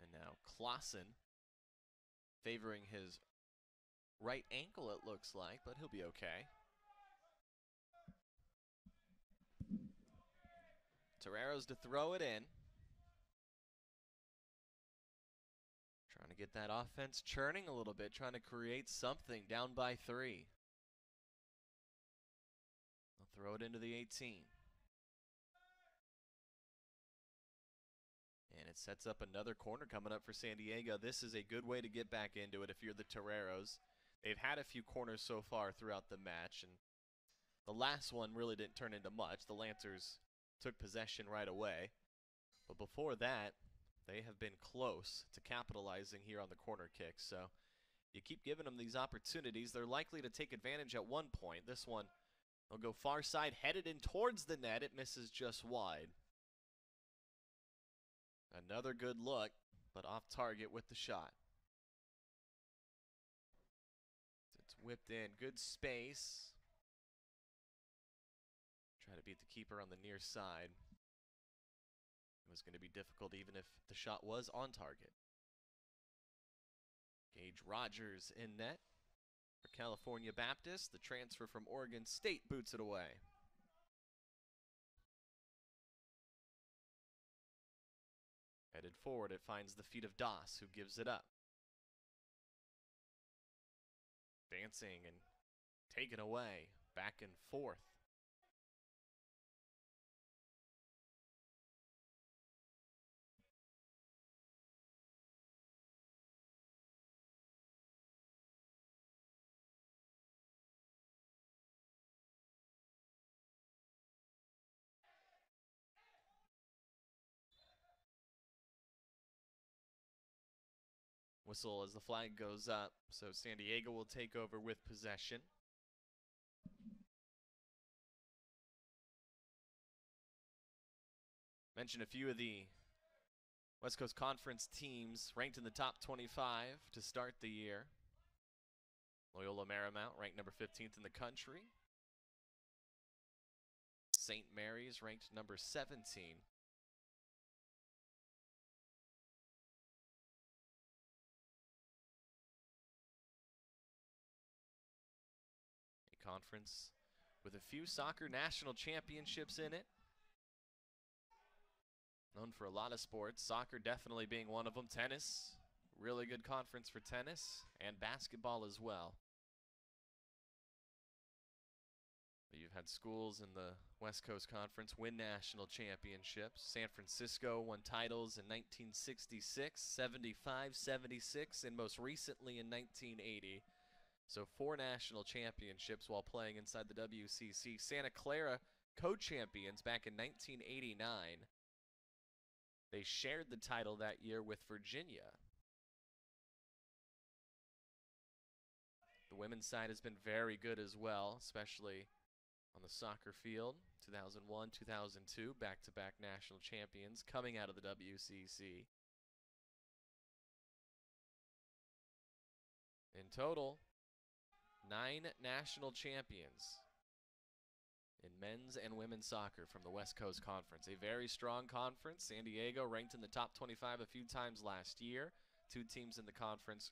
And now Clausen favoring his right ankle, it looks like, but he'll be okay. Toreros to throw it in. Trying to get that offense churning a little bit, trying to create something, down by 3. They'll throw it into the 18. And it sets up another corner coming up for San Diego. This is a good way to get back into it if you're the Toreros. They've had a few corners so far throughout the match, and the last one really didn't turn into much. The Lancers took possession right away. But before that, they have been close to capitalizing here on the corner kick. So you keep giving them these opportunities. They're likely to take advantage at one point. This one, they'll go far side, headed in towards the net. It misses just wide. Another good look, but off target with the shot. It's whipped in. Good space. Try to beat the keeper on the near side. It was going to be difficult even if the shot was on target. Gage Rogers in net for California Baptist. The transfer from Oregon State boots it away. Headed forward, it finds the feet of Doss, who gives it up. Dancing and taken away, back and forth. Whistle as the flag goes up, so San Diego will take over with possession. Mention a few of the West Coast Conference teams ranked in the top 25 to start the year. Loyola Marymount ranked number 15th in the country. St. Mary's ranked number 17. A conference with a few soccer national championships in it. Known for a lot of sports, soccer definitely being one of them. Tennis, really good conference for tennis, and basketball as well. But you've had schools in the West Coast Conference win national championships. San Francisco won titles in 1966, 75, 76, and most recently in 1980. So 4 national championships while playing inside the WCC. Santa Clara co-champions back in 1989. They shared the title that year with Virginia. The women's side has been very good as well, especially on the soccer field. 2001, 2002, back-to-back national champions coming out of the WCC. In total, 9 national champions in men's and women's soccer from the West Coast Conference. A very strong conference. San Diego ranked in the top 25 a few times last year. 2 teams in the conference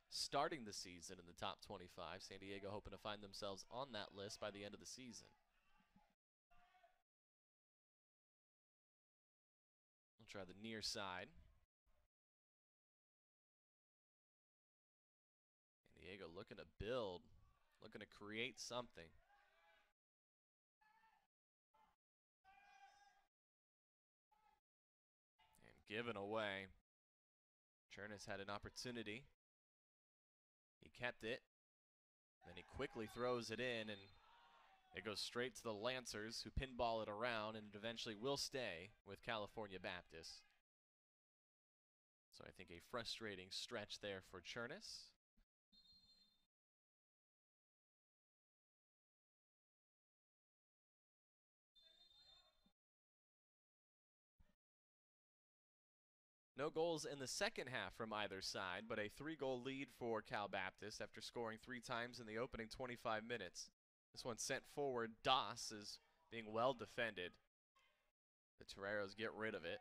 starting the season in the top 25. San Diego hoping to find themselves on that list by the end of the season. We'll try the near side. San Diego looking to build, looking to create something. Given away. Chernis had an opportunity. He kept it. Then he quickly throws it in, and it goes straight to the Lancers, who pinball it around, and it eventually will stay with California Baptist. So I think a frustrating stretch there for Chernis. No goals in the second half from either side, but a 3-goal lead for Cal Baptist after scoring 3 times in the opening 25 minutes. This one sent forward. Doss is being well defended. The Toreros get rid of it,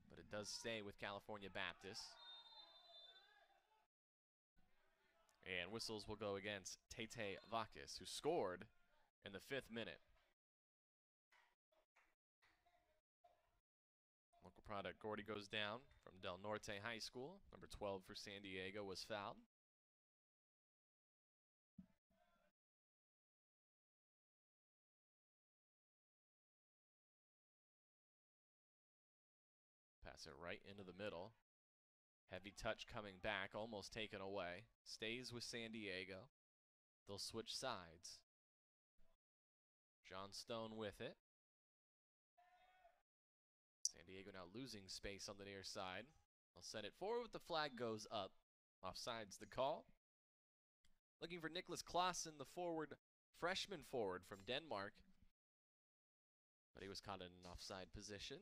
but it does stay with California Baptist. And whistles will go against Tete Vakis, who scored in the 5th minute. Local product Gordy goes down from Del Norte High School. Number 12 for San Diego was fouled. Pass it right into the middle. Heavy touch coming back, almost taken away. Stays with San Diego. They'll switch sides. John Stone with it. San Diego now losing space on the near side. They'll send it forward with the flag goes up. Offside's the call. Looking for Nicholas Klaassen, the forward, freshman forward from Denmark. But he was caught in an offside position.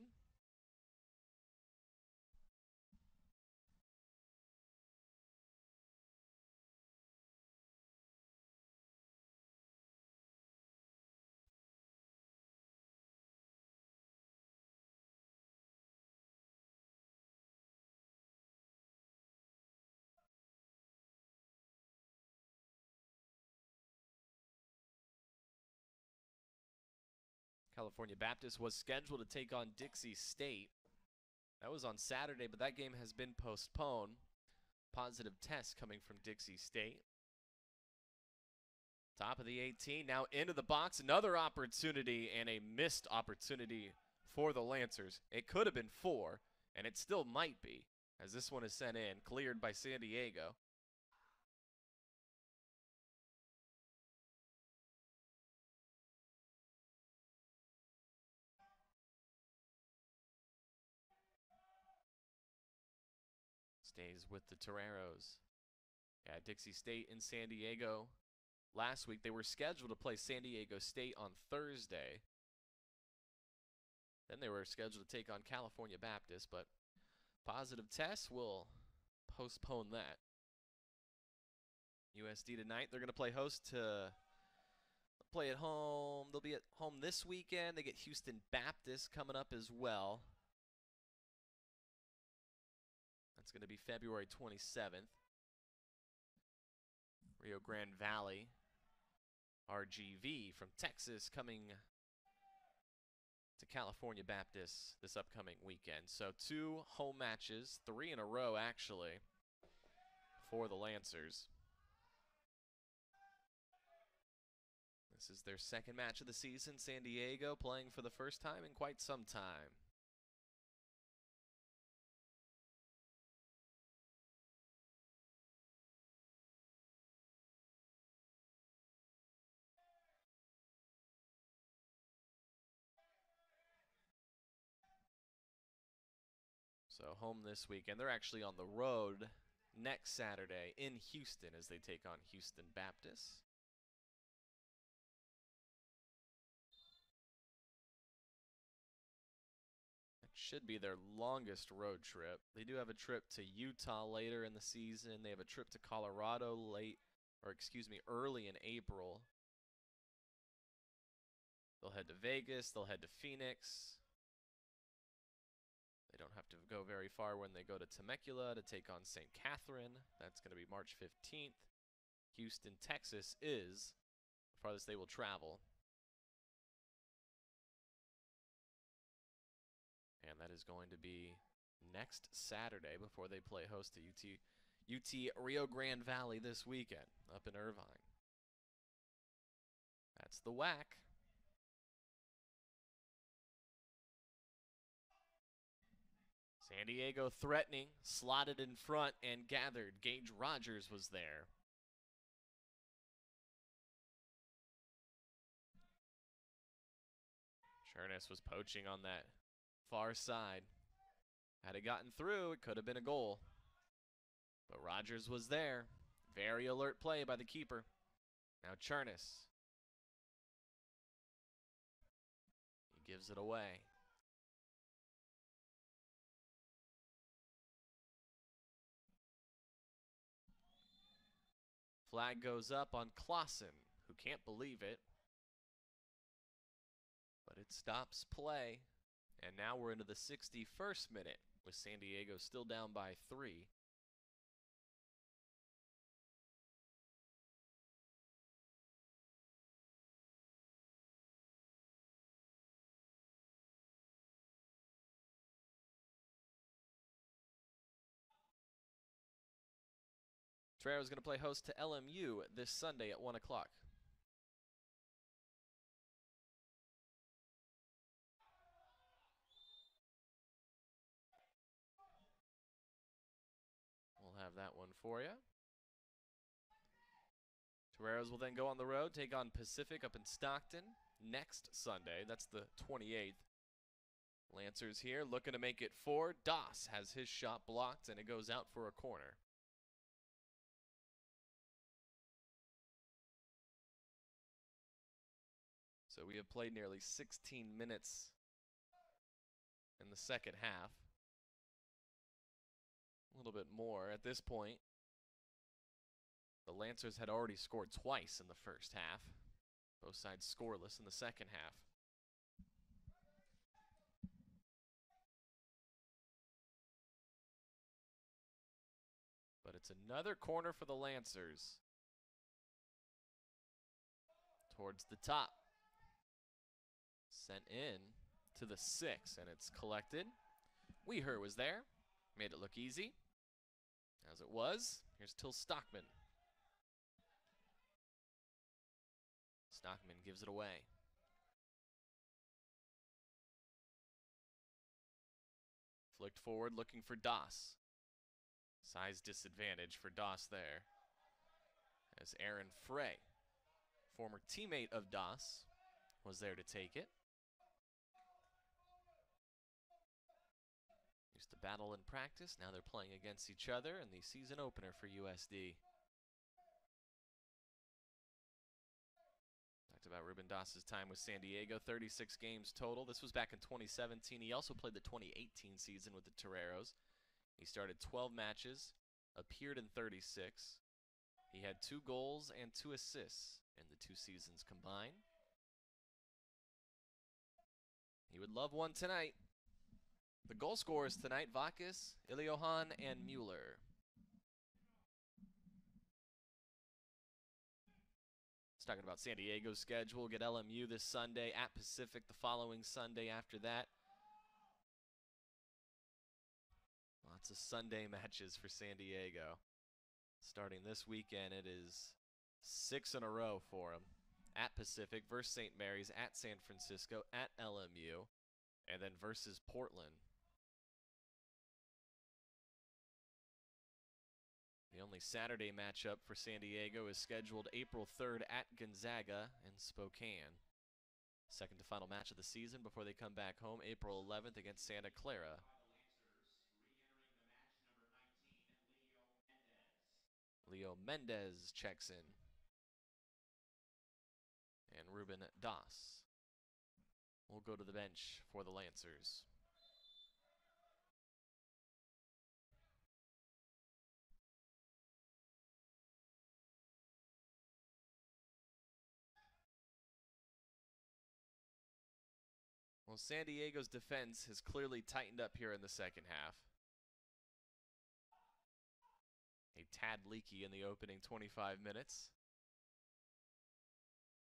California Baptist was scheduled to take on Dixie State. That was on Saturday, but that game has been postponed. Positive test coming from Dixie State. Top of the 18, now into the box. Another opportunity and a missed opportunity for the Lancers. It could have been 4, and it still might be, as this one is sent in, cleared by San Diego. Stays with the Toreros. Yeah, Dixie State and San Diego. Last week, they were scheduled to play San Diego State on Thursday. Then they were scheduled to take on California Baptist, but positive tests will postpone that. USD tonight, they're going to play host to play at home. They'll be at home this weekend. They get Houston Baptist coming up as well. That's going to be February 27th. Rio Grande Valley, RGV from Texas coming to California Baptist this upcoming weekend. So 2 home matches, 3 in a row actually, for the Lancers. This is their second match of the season. San Diego playing for the first time in quite some time. So home this weekend. They're actually on the road next Saturday in Houston as they take on Houston Baptist. That should be their longest road trip. They do have a trip to Utah later in the season. They have a trip to Colorado early in April. They'll head to Vegas. They'll head to Phoenix. They don't have to go very far when they go to Temecula to take on St. Catherine. That's going to be March 15th. Houston, Texas is the farthest they will travel. And that is going to be next Saturday before they play host to UT Rio Grande Valley this weekend up in Irvine. That's the WAC. San Diego threatening, slotted in front and gathered. Gage Rogers was there. Chernus was poaching on that far side. Had it gotten through, it could have been a goal. But Rogers was there. Very alert play by the keeper. Now Chernus. He gives it away. Flag goes up on Klaassen, who can't believe it. But it stops play. And now we're into the 61st minute with San Diego still down by 3. Torero is going to play host to LMU this Sunday at 1 o'clock. We'll have that one for you. Toreros will then go on the road, take on Pacific up in Stockton next Sunday. That's the 28th. Lancers here looking to make it 4. Doss has his shot blocked, and it goes out for a corner. So we have played nearly 16 minutes in the second half. A little bit more at this point. The Lancers had already scored twice in the first half. Both sides scoreless in the second half. But it's another corner for the Lancers. Towards the top. Sent in to the 6, and it's collected. Weher was there. Made it look easy. As it was, here's Till Stockman. Stockman gives it away. Flicked forward, looking for Doss. Size disadvantage for Doss there. As Aaron Frey, former teammate of Doss, was there to take it. Used to battle in practice. Now they're playing against each other in the season opener for USD. Talked about Ruben Doss's time with San Diego, 36 games total. This was back in 2017. He also played the 2018 season with the Toreros. He started 12 matches, appeared in 36. He had 2 goals and 2 assists in the 2 seasons combined. He would love one tonight. The goal scorers tonight, Vakis, Iliohan, and Mueller. Let's talk about San Diego's schedule. Get LMU this Sunday, at Pacific the following Sunday after that. Lots of Sunday matches for San Diego. Starting this weekend, it is 6 in a row for them. At Pacific versus St. Mary's, at San Francisco, at LMU, and then versus Portland. The only Saturday matchup for San Diego is scheduled April 3rd at Gonzaga in Spokane. Second to final match of the season before they come back home April 11th against Santa Clara. Leo Mendez checks in. And Ruben Doss will go to the bench for the Lancers. Well, San Diego's defense has clearly tightened up here in the second half. A tad leaky in the opening 25 minutes.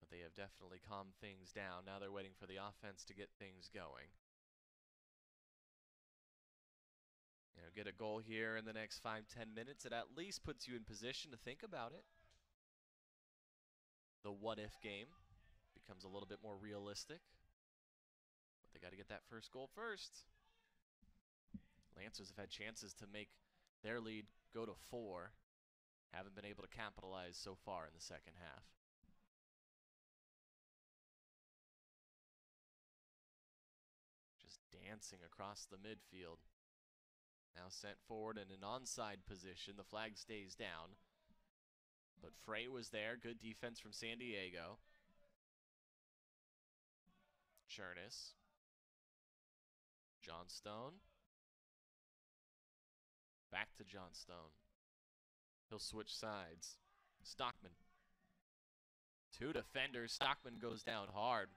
But they have definitely calmed things down. Now they're waiting for the offense to get things going. You know, get a goal here in the next 5-10 minutes. It at least puts you in position to think about it. The what-if game becomes a little bit more realistic. But they got to get that first goal first. Lancers have had chances to make their lead go to 4. Haven't been able to capitalize so far in the second half. Just dancing across the midfield. Now sent forward in an onside position. The flag stays down. But Frey was there. Good defense from San Diego. Chernus. Johnstone. Back to Johnstone. He'll switch sides. Stockman. 2 defenders. Stockman goes down hard.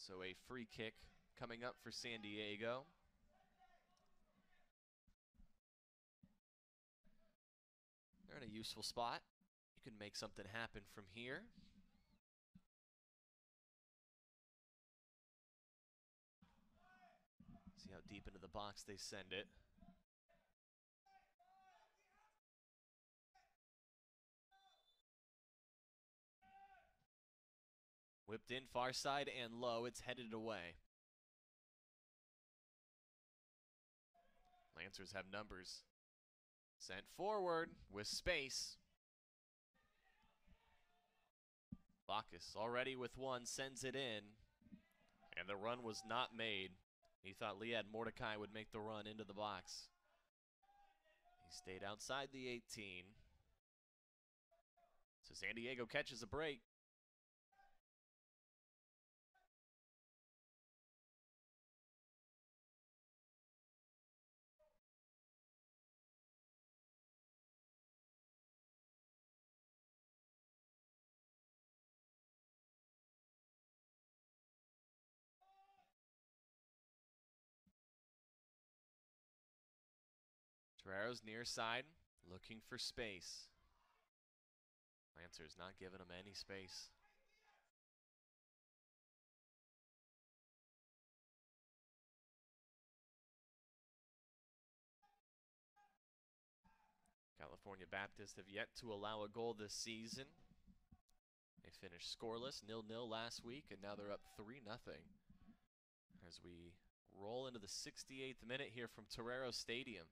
So a free kick coming up for San Diego. They're in a useful spot. You can make something happen from here. See how deep into the box they send it. Whipped in far side and low. It's headed away. Lancers have numbers. Sent forward with space. Bacchus already with one, sends it in. And the run was not made. He thought Liad Mordecai would make the run into the box. He stayed outside the 18. So San Diego catches a break. Torero's near side, looking for space. Lancers not giving him any space. California Baptist have yet to allow a goal this season. They finished scoreless, 0-0 last week, and now they're up 3-0. As we roll into the 68th minute here from Torero Stadium.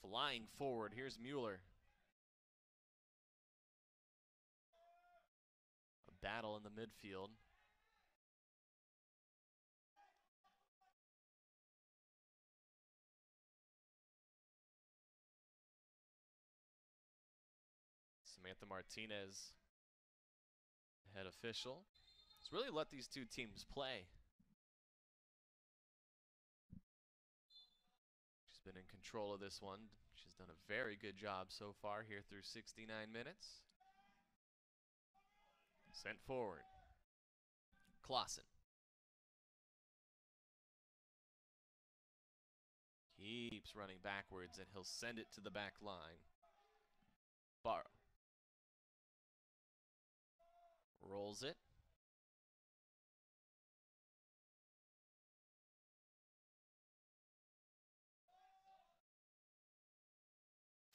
Flying forward, here's Mueller. A battle in the midfield. Samantha Martinez, head official. Has really let these two teams play. She's been in control of this one. She's done a very good job so far here through 69 minutes. Sent forward. Clausen. Keeps running backwards, and he'll send it to the back line. Barrow. Rolls it.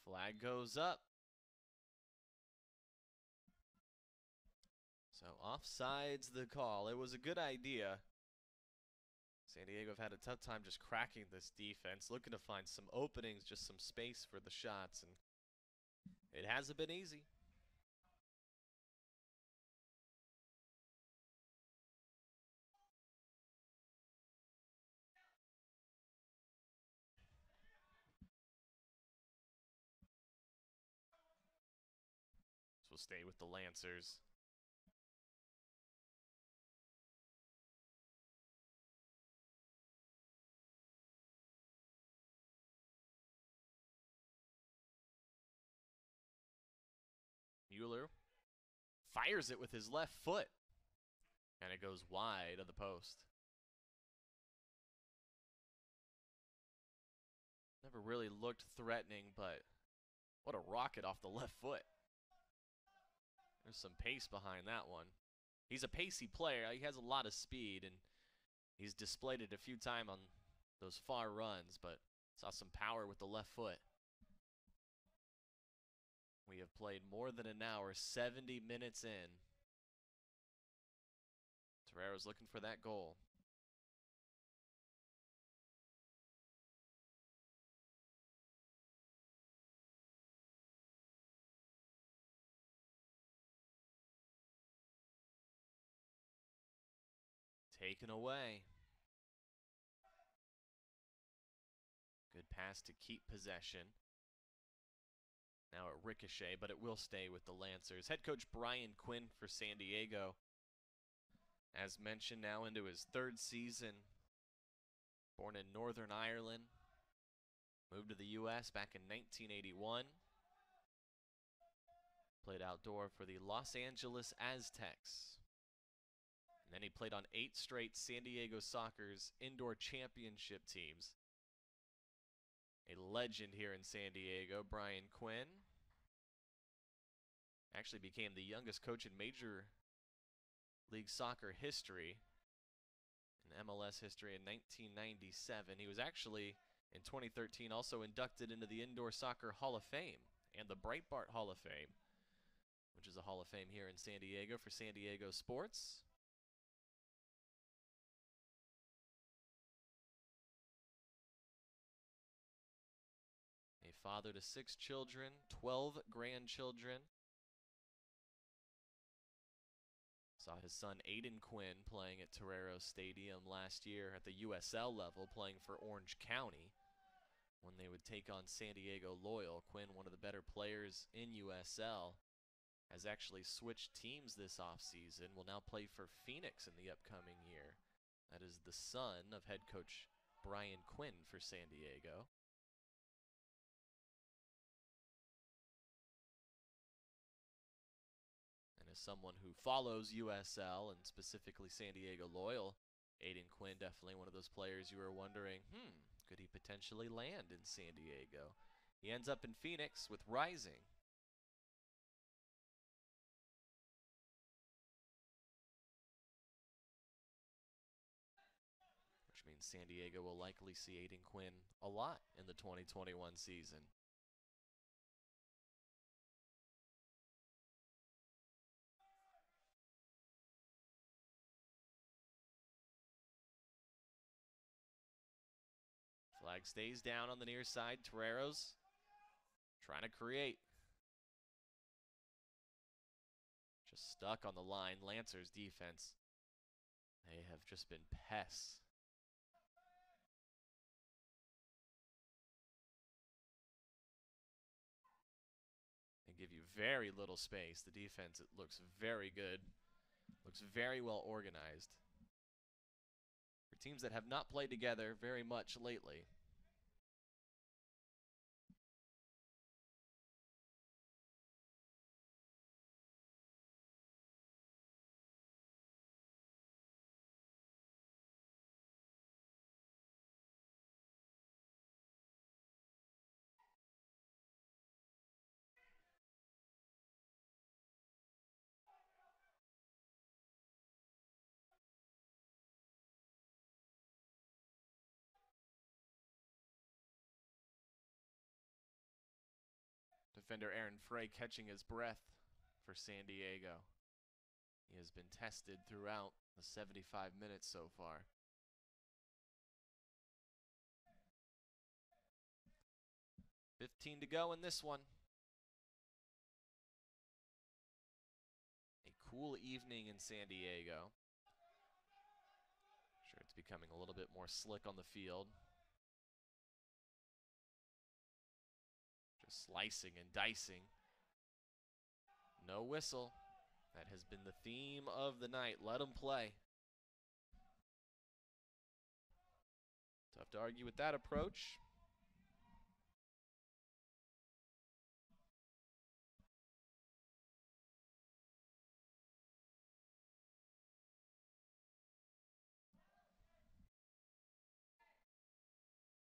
Flag goes up. So offsides the call. It was a good idea. San Diego have had a tough time just cracking this defense, looking to find some openings, just some space for the shots, and it hasn't been easy. So we'll stay with the Lancers. Mueller fires it with his left foot, and it goes wide of the post. Never really looked threatening, but what a rocket off the left foot. There's some pace behind that one. He's a pacey player. He has a lot of speed, and he's displayed it a few times on those far runs, but saw some power with the left foot. We have played more than an hour, 70 minutes in. Torero's looking for that goal. Taken away. Good pass to keep possession. Now a ricochet, but it will stay with the Lancers. Head coach Brian Quinn for San Diego. As mentioned, now into his third season. Born in Northern Ireland. Moved to the U.S. back in 1981. Played outdoor for the Los Angeles Aztecs. And then he played on 8 straight San Diego Soccer's indoor championship teams. A legend here in San Diego, Brian Quinn. Actually became the youngest coach in Major League Soccer history, in MLS history, in 1997. He was actually In 2013, also inducted into the Indoor Soccer Hall of Fame and the Breitbart Hall of Fame, which is a Hall of Fame here in San Diego for San Diego sports. A father to 6 children, 12 grandchildren. Saw his son Aiden Quinn playing at Torero Stadium last year at the USL level, playing for Orange County when they would take on San Diego Loyal. Quinn, one of the better players in USL, has actually switched teams this offseason, will now play for Phoenix in the upcoming year. That is the son of head coach Brian Quinn for San Diego. And as someone who follows USL and specifically San Diego Loyal, Aiden Quinn, definitely one of those players you were wondering, could he potentially land in San Diego? He ends up in Phoenix with Rising. Which means San Diego will likely see Aiden Quinn a lot in the 2021 season. Flag stays down on the near side. Torero's trying to create. Just stuck on the line. Lancer's defense, they have just been pests. They give you very little space. The defense, it looks very good. Looks very well organized. For teams that have not played together very much lately. Defender Aaron Frey catching his breath for San Diego. He has been tested throughout the 75 minutes so far. $15 to go in this one. A cool evening in San Diego. Sure, it's becoming a little bit more slick on the field. Just slicing and dicing. No whistle. That has been the theme of the night. Let them play. Tough to argue with that approach.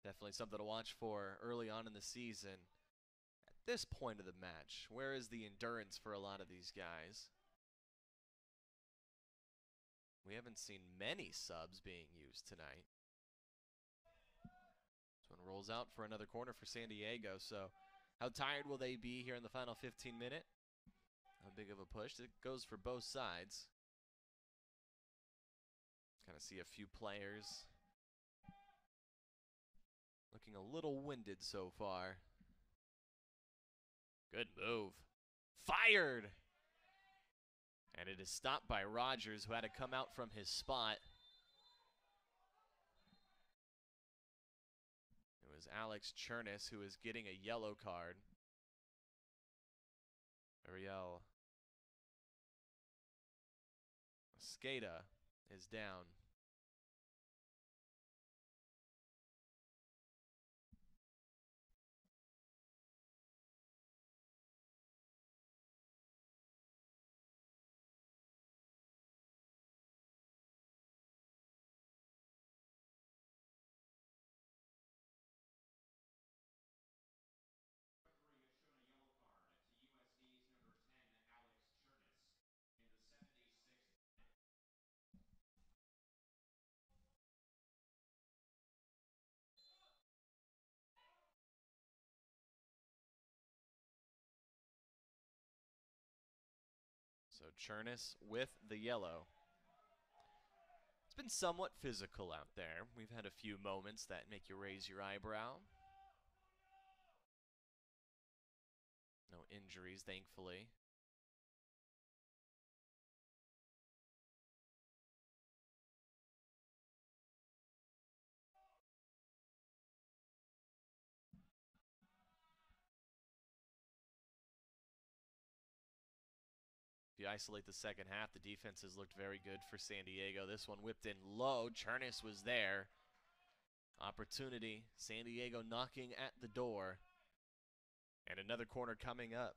Definitely something to watch for early on in the season. At this point of the match, where is the endurance for a lot of these guys? We haven't seen many subs being used tonight. This one rolls out for another corner for San Diego. So how tired will they be here in the final 15 minutes? How big of a push? It goes for both sides. Kind of see a few players looking a little winded so far. Good move. Fired! And it is stopped by Rogers, who had to come out from his spot. It was Alex Chernis who was getting a yellow card. Ariel Skada is down. So Chernus with the yellow. It's been somewhat physical out there. We've had a few moments that make you raise your eyebrow. No injuries, thankfully. If you isolate the second half, the defense has looked very good for San Diego. This one whipped in low. Chernus was there. Opportunity. San Diego knocking at the door. And another corner coming up.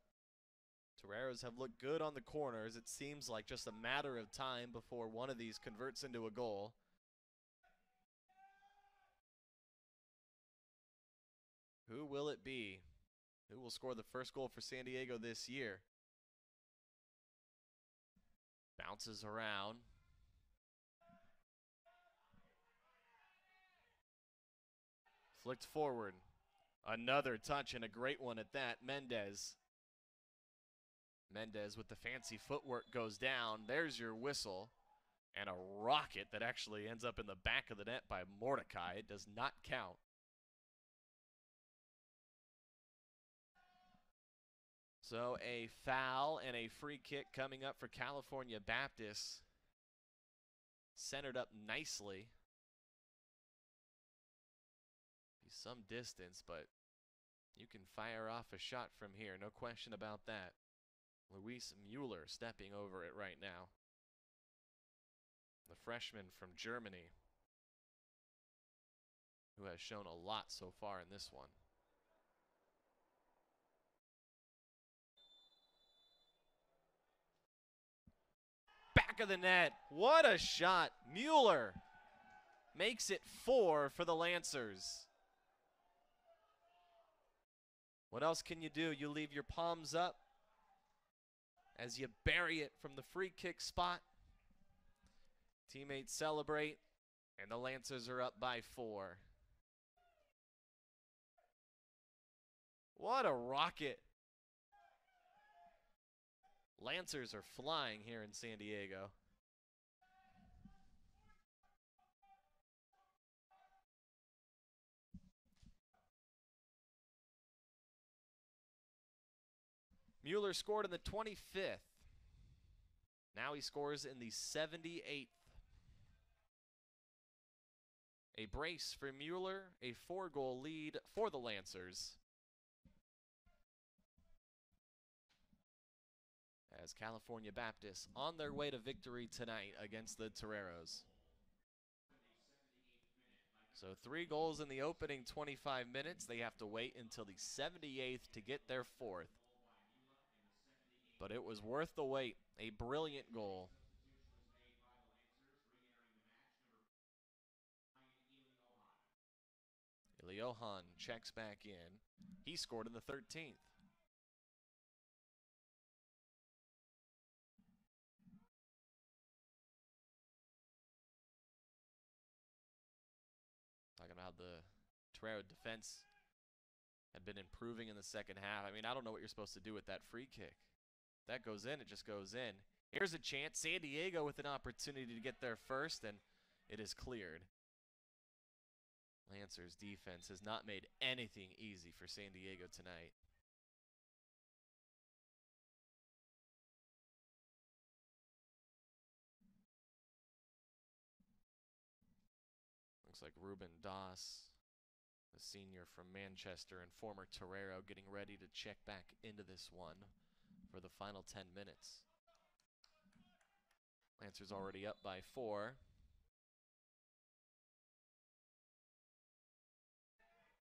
Toreros have looked good on the corners. It seems like just a matter of time before one of these converts into a goal. Who will it be? Who will score the first goal for San Diego this year? Bounces around. Flicked forward. Another touch and a great one at that. Mendez with the fancy footwork goes down. There's your whistle. And a rocket that actually ends up in the back of the net by Mordecai. It does not count. So a foul and a free kick coming up for California Baptist. Centered up nicely. Be some distance, but you can fire off a shot from here. No question about that. Luis Mueller stepping over it right now. The freshman from Germany, who has shown a lot so far in this one. Back of the net. What a shot. Mueller makes it 4 for the Lancers. What else can you do? You leave your palms up as you bury it from the free kick spot. Teammates celebrate, and the Lancers are up by 4. What a rocket. Lancers are flying here in San Diego. Mueller scored in the 25th. Now he scores in the 78th. A brace for Mueller, a 4-goal lead for the Lancers. As California Baptist on their way to victory tonight against the Toreros. So 3 goals in the opening 25 minutes. They have to wait until the 78th to get their 4th. But it was worth the wait. A brilliant goal. Iliohan checks back in. He scored in the 13th. Talking about the Torero defense had been improving in the second half. I mean, I don't know what you're supposed to do with that free kick. If that goes in, it just goes in. Here's a chance. San Diego with an opportunity to get there first, and it is cleared. Lancers defense has not made anything easy for San Diego tonight. Looks like Ruben Doss, the senior from Manchester and former Torero, getting ready to check back into this one for the final 10 minutes. Lancers already up by 4.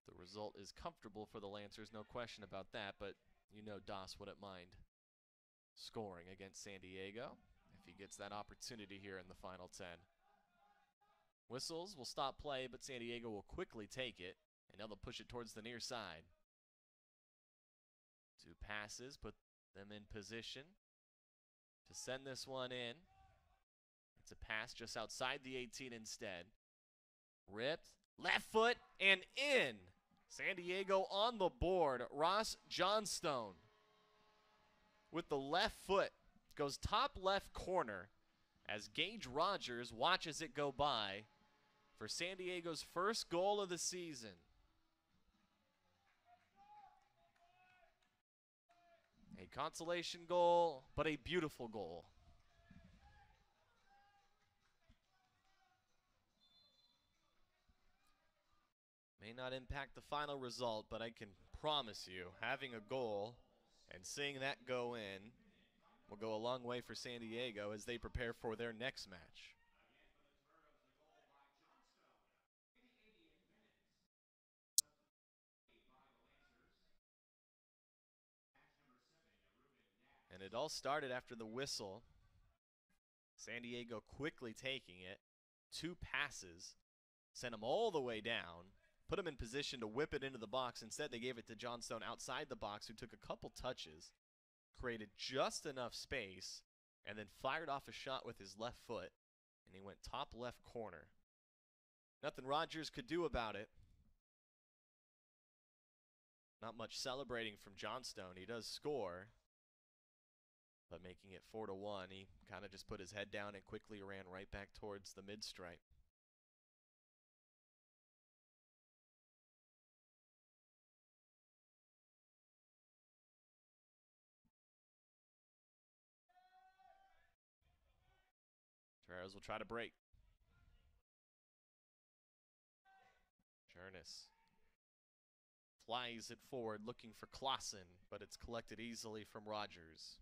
The result is comfortable for the Lancers, no question about that, but you know Doss wouldn't mind scoring against San Diego if he gets that opportunity here in the final 10. Whistles will stop play, but San Diego will quickly take it, and now they'll push it towards the near side. 2 passes put them in position to send this one in. It's a pass just outside the 18 instead. Ripped, left foot, and in. San Diego on the board. Ross Johnstone with the left foot Goes top left corner as Gage Rogers watches it go by for San Diego's first goal of the season. A consolation goal, but a beautiful goal. May not impact the final result, but I can promise you, having a goal and seeing that go in will go a long way for San Diego as they prepare for their next match. And it all started after the whistle. San Diego quickly taking it. 2 passes. Sent him all the way down. Put him in position to whip it into the box. Instead, they gave it to Johnstone outside the box, who took a couple touches. Created just enough space. And then fired off a shot with his left foot. And he went top left corner. Nothing Rogers could do about it. Not much celebrating from Johnstone. He does score. But making it 4-1, he kind of just put his head down and quickly ran right back towards the mid-stripe. Tavares will try to break. Jernis flies it forward looking for Clausen, but it's collected easily from Rogers.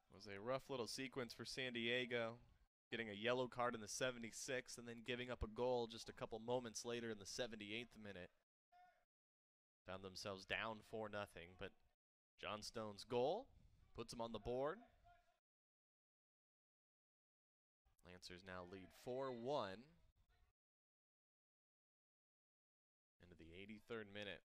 It was a rough little sequence for San Diego, getting a yellow card in the 76th and then giving up a goal just a couple moments later in the 78th minute. Found themselves down 4-0, but Johnstone's goal puts them on the board. Lancers now lead 4-1 into the 83rd minute.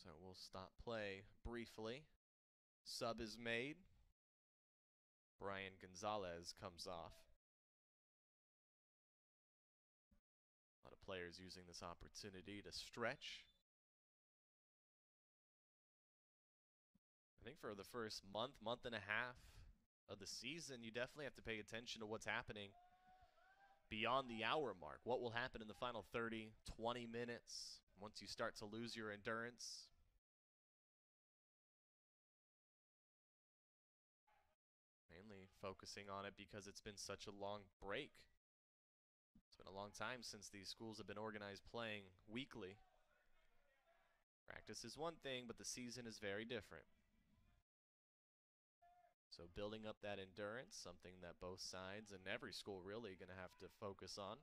So we'll stop play briefly. Sub is made. Brian Gonzalez comes off. A lot of players using this opportunity to stretch. I think for the first month and a half of the season, you definitely have to pay attention to what's happening beyond the hour mark. What will happen in the final 30, 20 minutes once you start to lose your endurance? Mainly focusing on it because it's been such a long break. It's been a long time since these schools have been organized playing weekly. Practice is one thing, but the season is very different. So building up that endurance, something that both sides and every school really going to have to focus on.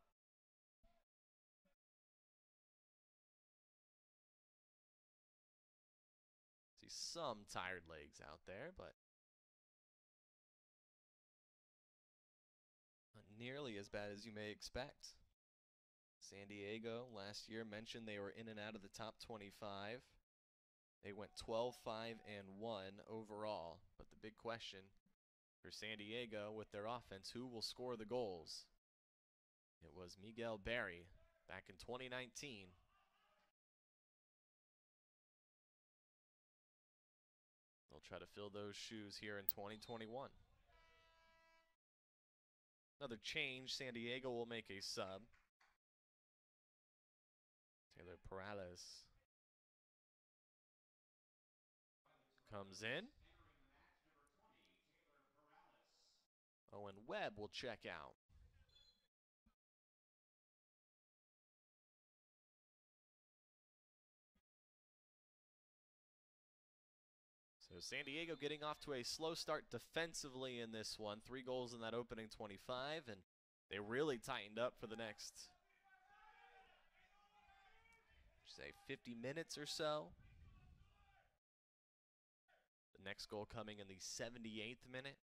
See some tired legs out there, but not nearly as bad as you may expect. San Diego last year mentioned they were in and out of the top 25. They went 12-5-1 overall. But the big question for San Diego with their offense, who will score the goals? It was Miguel Berry back in 2019. They'll try to fill those shoes here in 2021. Another change, San Diego will make a sub. Taylor Perales comes in. Owen Webb will check out. So San Diego getting off to a slow start defensively in this one. 3 goals in that opening 25, and they really tightened up for the next, say, 50 minutes or so. The next goal coming in the 78th minute.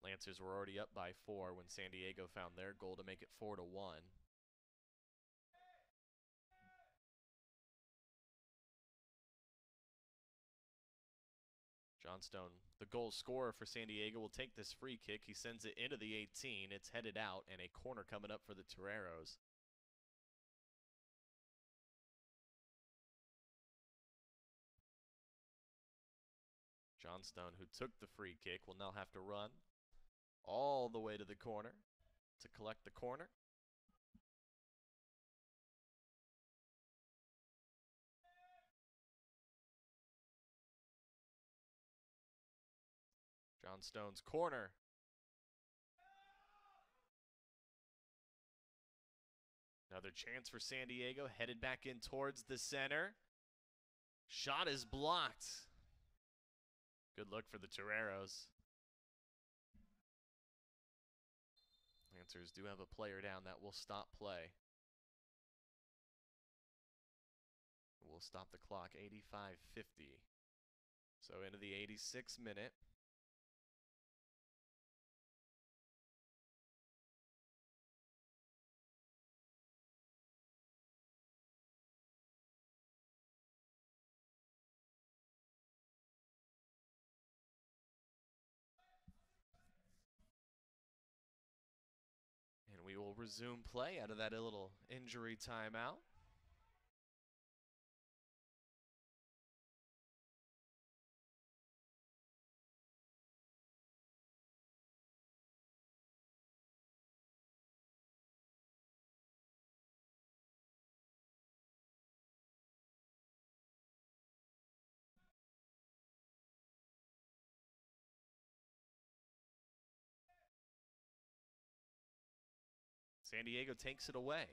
Lancers were already up by 4 when San Diego found their goal to make it 4-1. Johnstone, the goal scorer for San Diego, will take this free kick. He sends it into the 18. It's headed out, and a corner coming up for the Toreros. Johnstone, who took the free kick, will now have to run all the way to the corner to collect the corner. Johnstone's corner. Another chance for San Diego, headed back in towards the center. Shot is blocked. Good look for the Toreros. Lancers do have a player down that will stop play. We'll stop the clock, 85-50. So into the 86th minute. And we will resume play out of that little injury timeout. San Diego takes it away.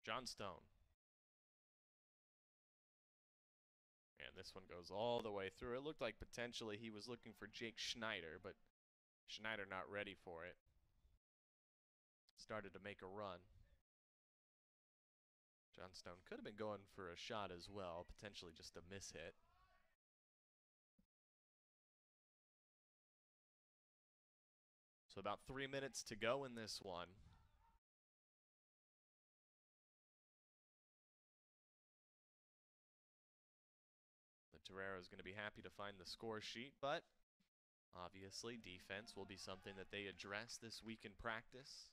Johnstone. And this one goes all the way through. It looked like potentially he was looking for Jake Schneider, but Schneider not ready for it. Started to make a run. Johnstone could have been going for a shot as well, potentially just a miss hit. So about 3 minutes to go in this one. The Torero is going to be happy to find the score sheet, but obviously defense will be something that they address this week in practice.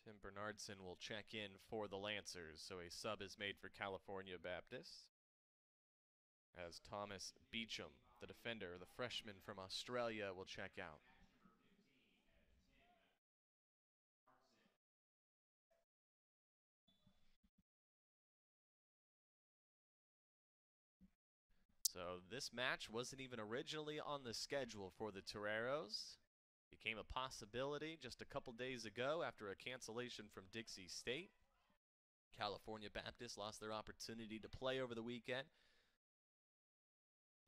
Tim Bernardson will check in for the Lancers, so a sub is made for California Baptist. As Thomas Beecham, the defender, the freshman from Australia, will check out. So this match wasn't even originally on the schedule for the Toreros. Became a possibility just a couple days ago after a cancellation from Dixie State. California Baptist lost their opportunity to play over the weekend.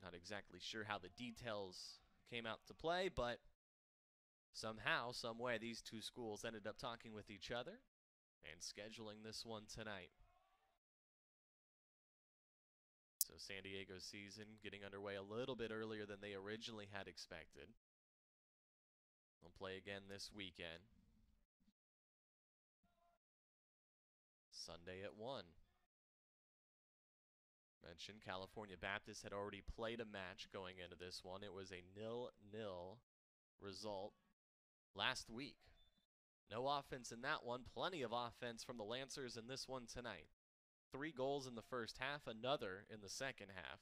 Not exactly sure how the details came out to play, but somehow, some way, these two schools ended up talking with each other and scheduling this one tonight. So San Diego's season getting underway a little bit earlier than they originally had expected. They'll play again this weekend. Sunday at 1. Mentioned California Baptist had already played a match going into this one. It was a 0-0 result last week. No offense in that one. Plenty of offense from the Lancers in this one tonight. 3 goals in the first half, another in the second half.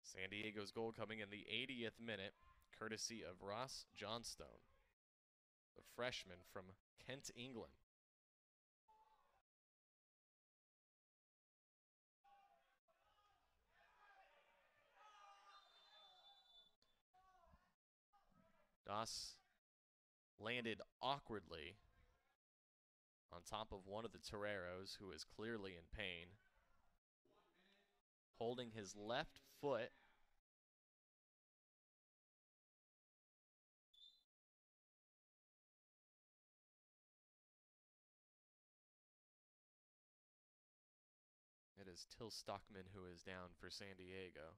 San Diego's goal coming in the 80th minute, courtesy of Ross Johnstone, the freshman from Kent, England. Doss landed awkwardly on top of one of the Toreros, who is clearly in pain, holding his left foot. It is Till Stockman who is down for San Diego.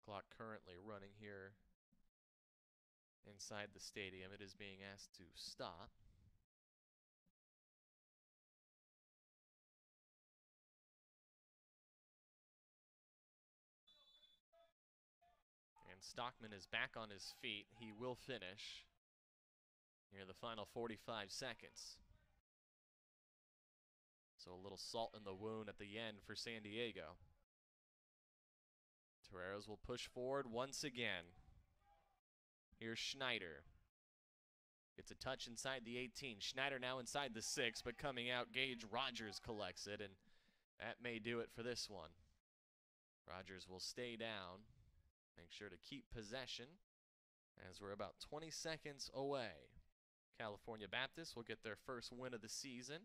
Clock currently running here inside the stadium. It is being asked to stop. And Stockman is back on his feet. He will finish near the final 45 seconds. So a little salt in the wound at the end for San Diego. Toreros will push forward once again. Here's Schneider. Gets a touch inside the 18. Schneider now inside the 6, but coming out, Gage Rogers collects it, and that may do it for this one. Rogers will stay down. Make sure to keep possession as we're about 20 seconds away. California Baptist will get their first win of the season,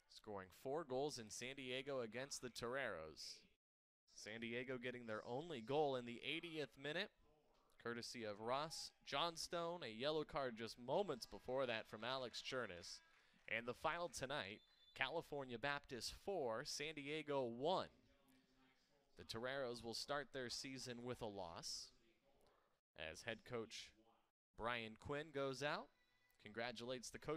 scoring 4 goals in San Diego against the Toreros. San Diego getting their only goal in the 80th minute, courtesy of Ross Johnstone. A yellow card just moments before that from Alex Chernis. And the final tonight, California Baptist 4, San Diego 1. The Toreros will start their season with a loss as head coach Brian Quinn goes out, congratulates the coach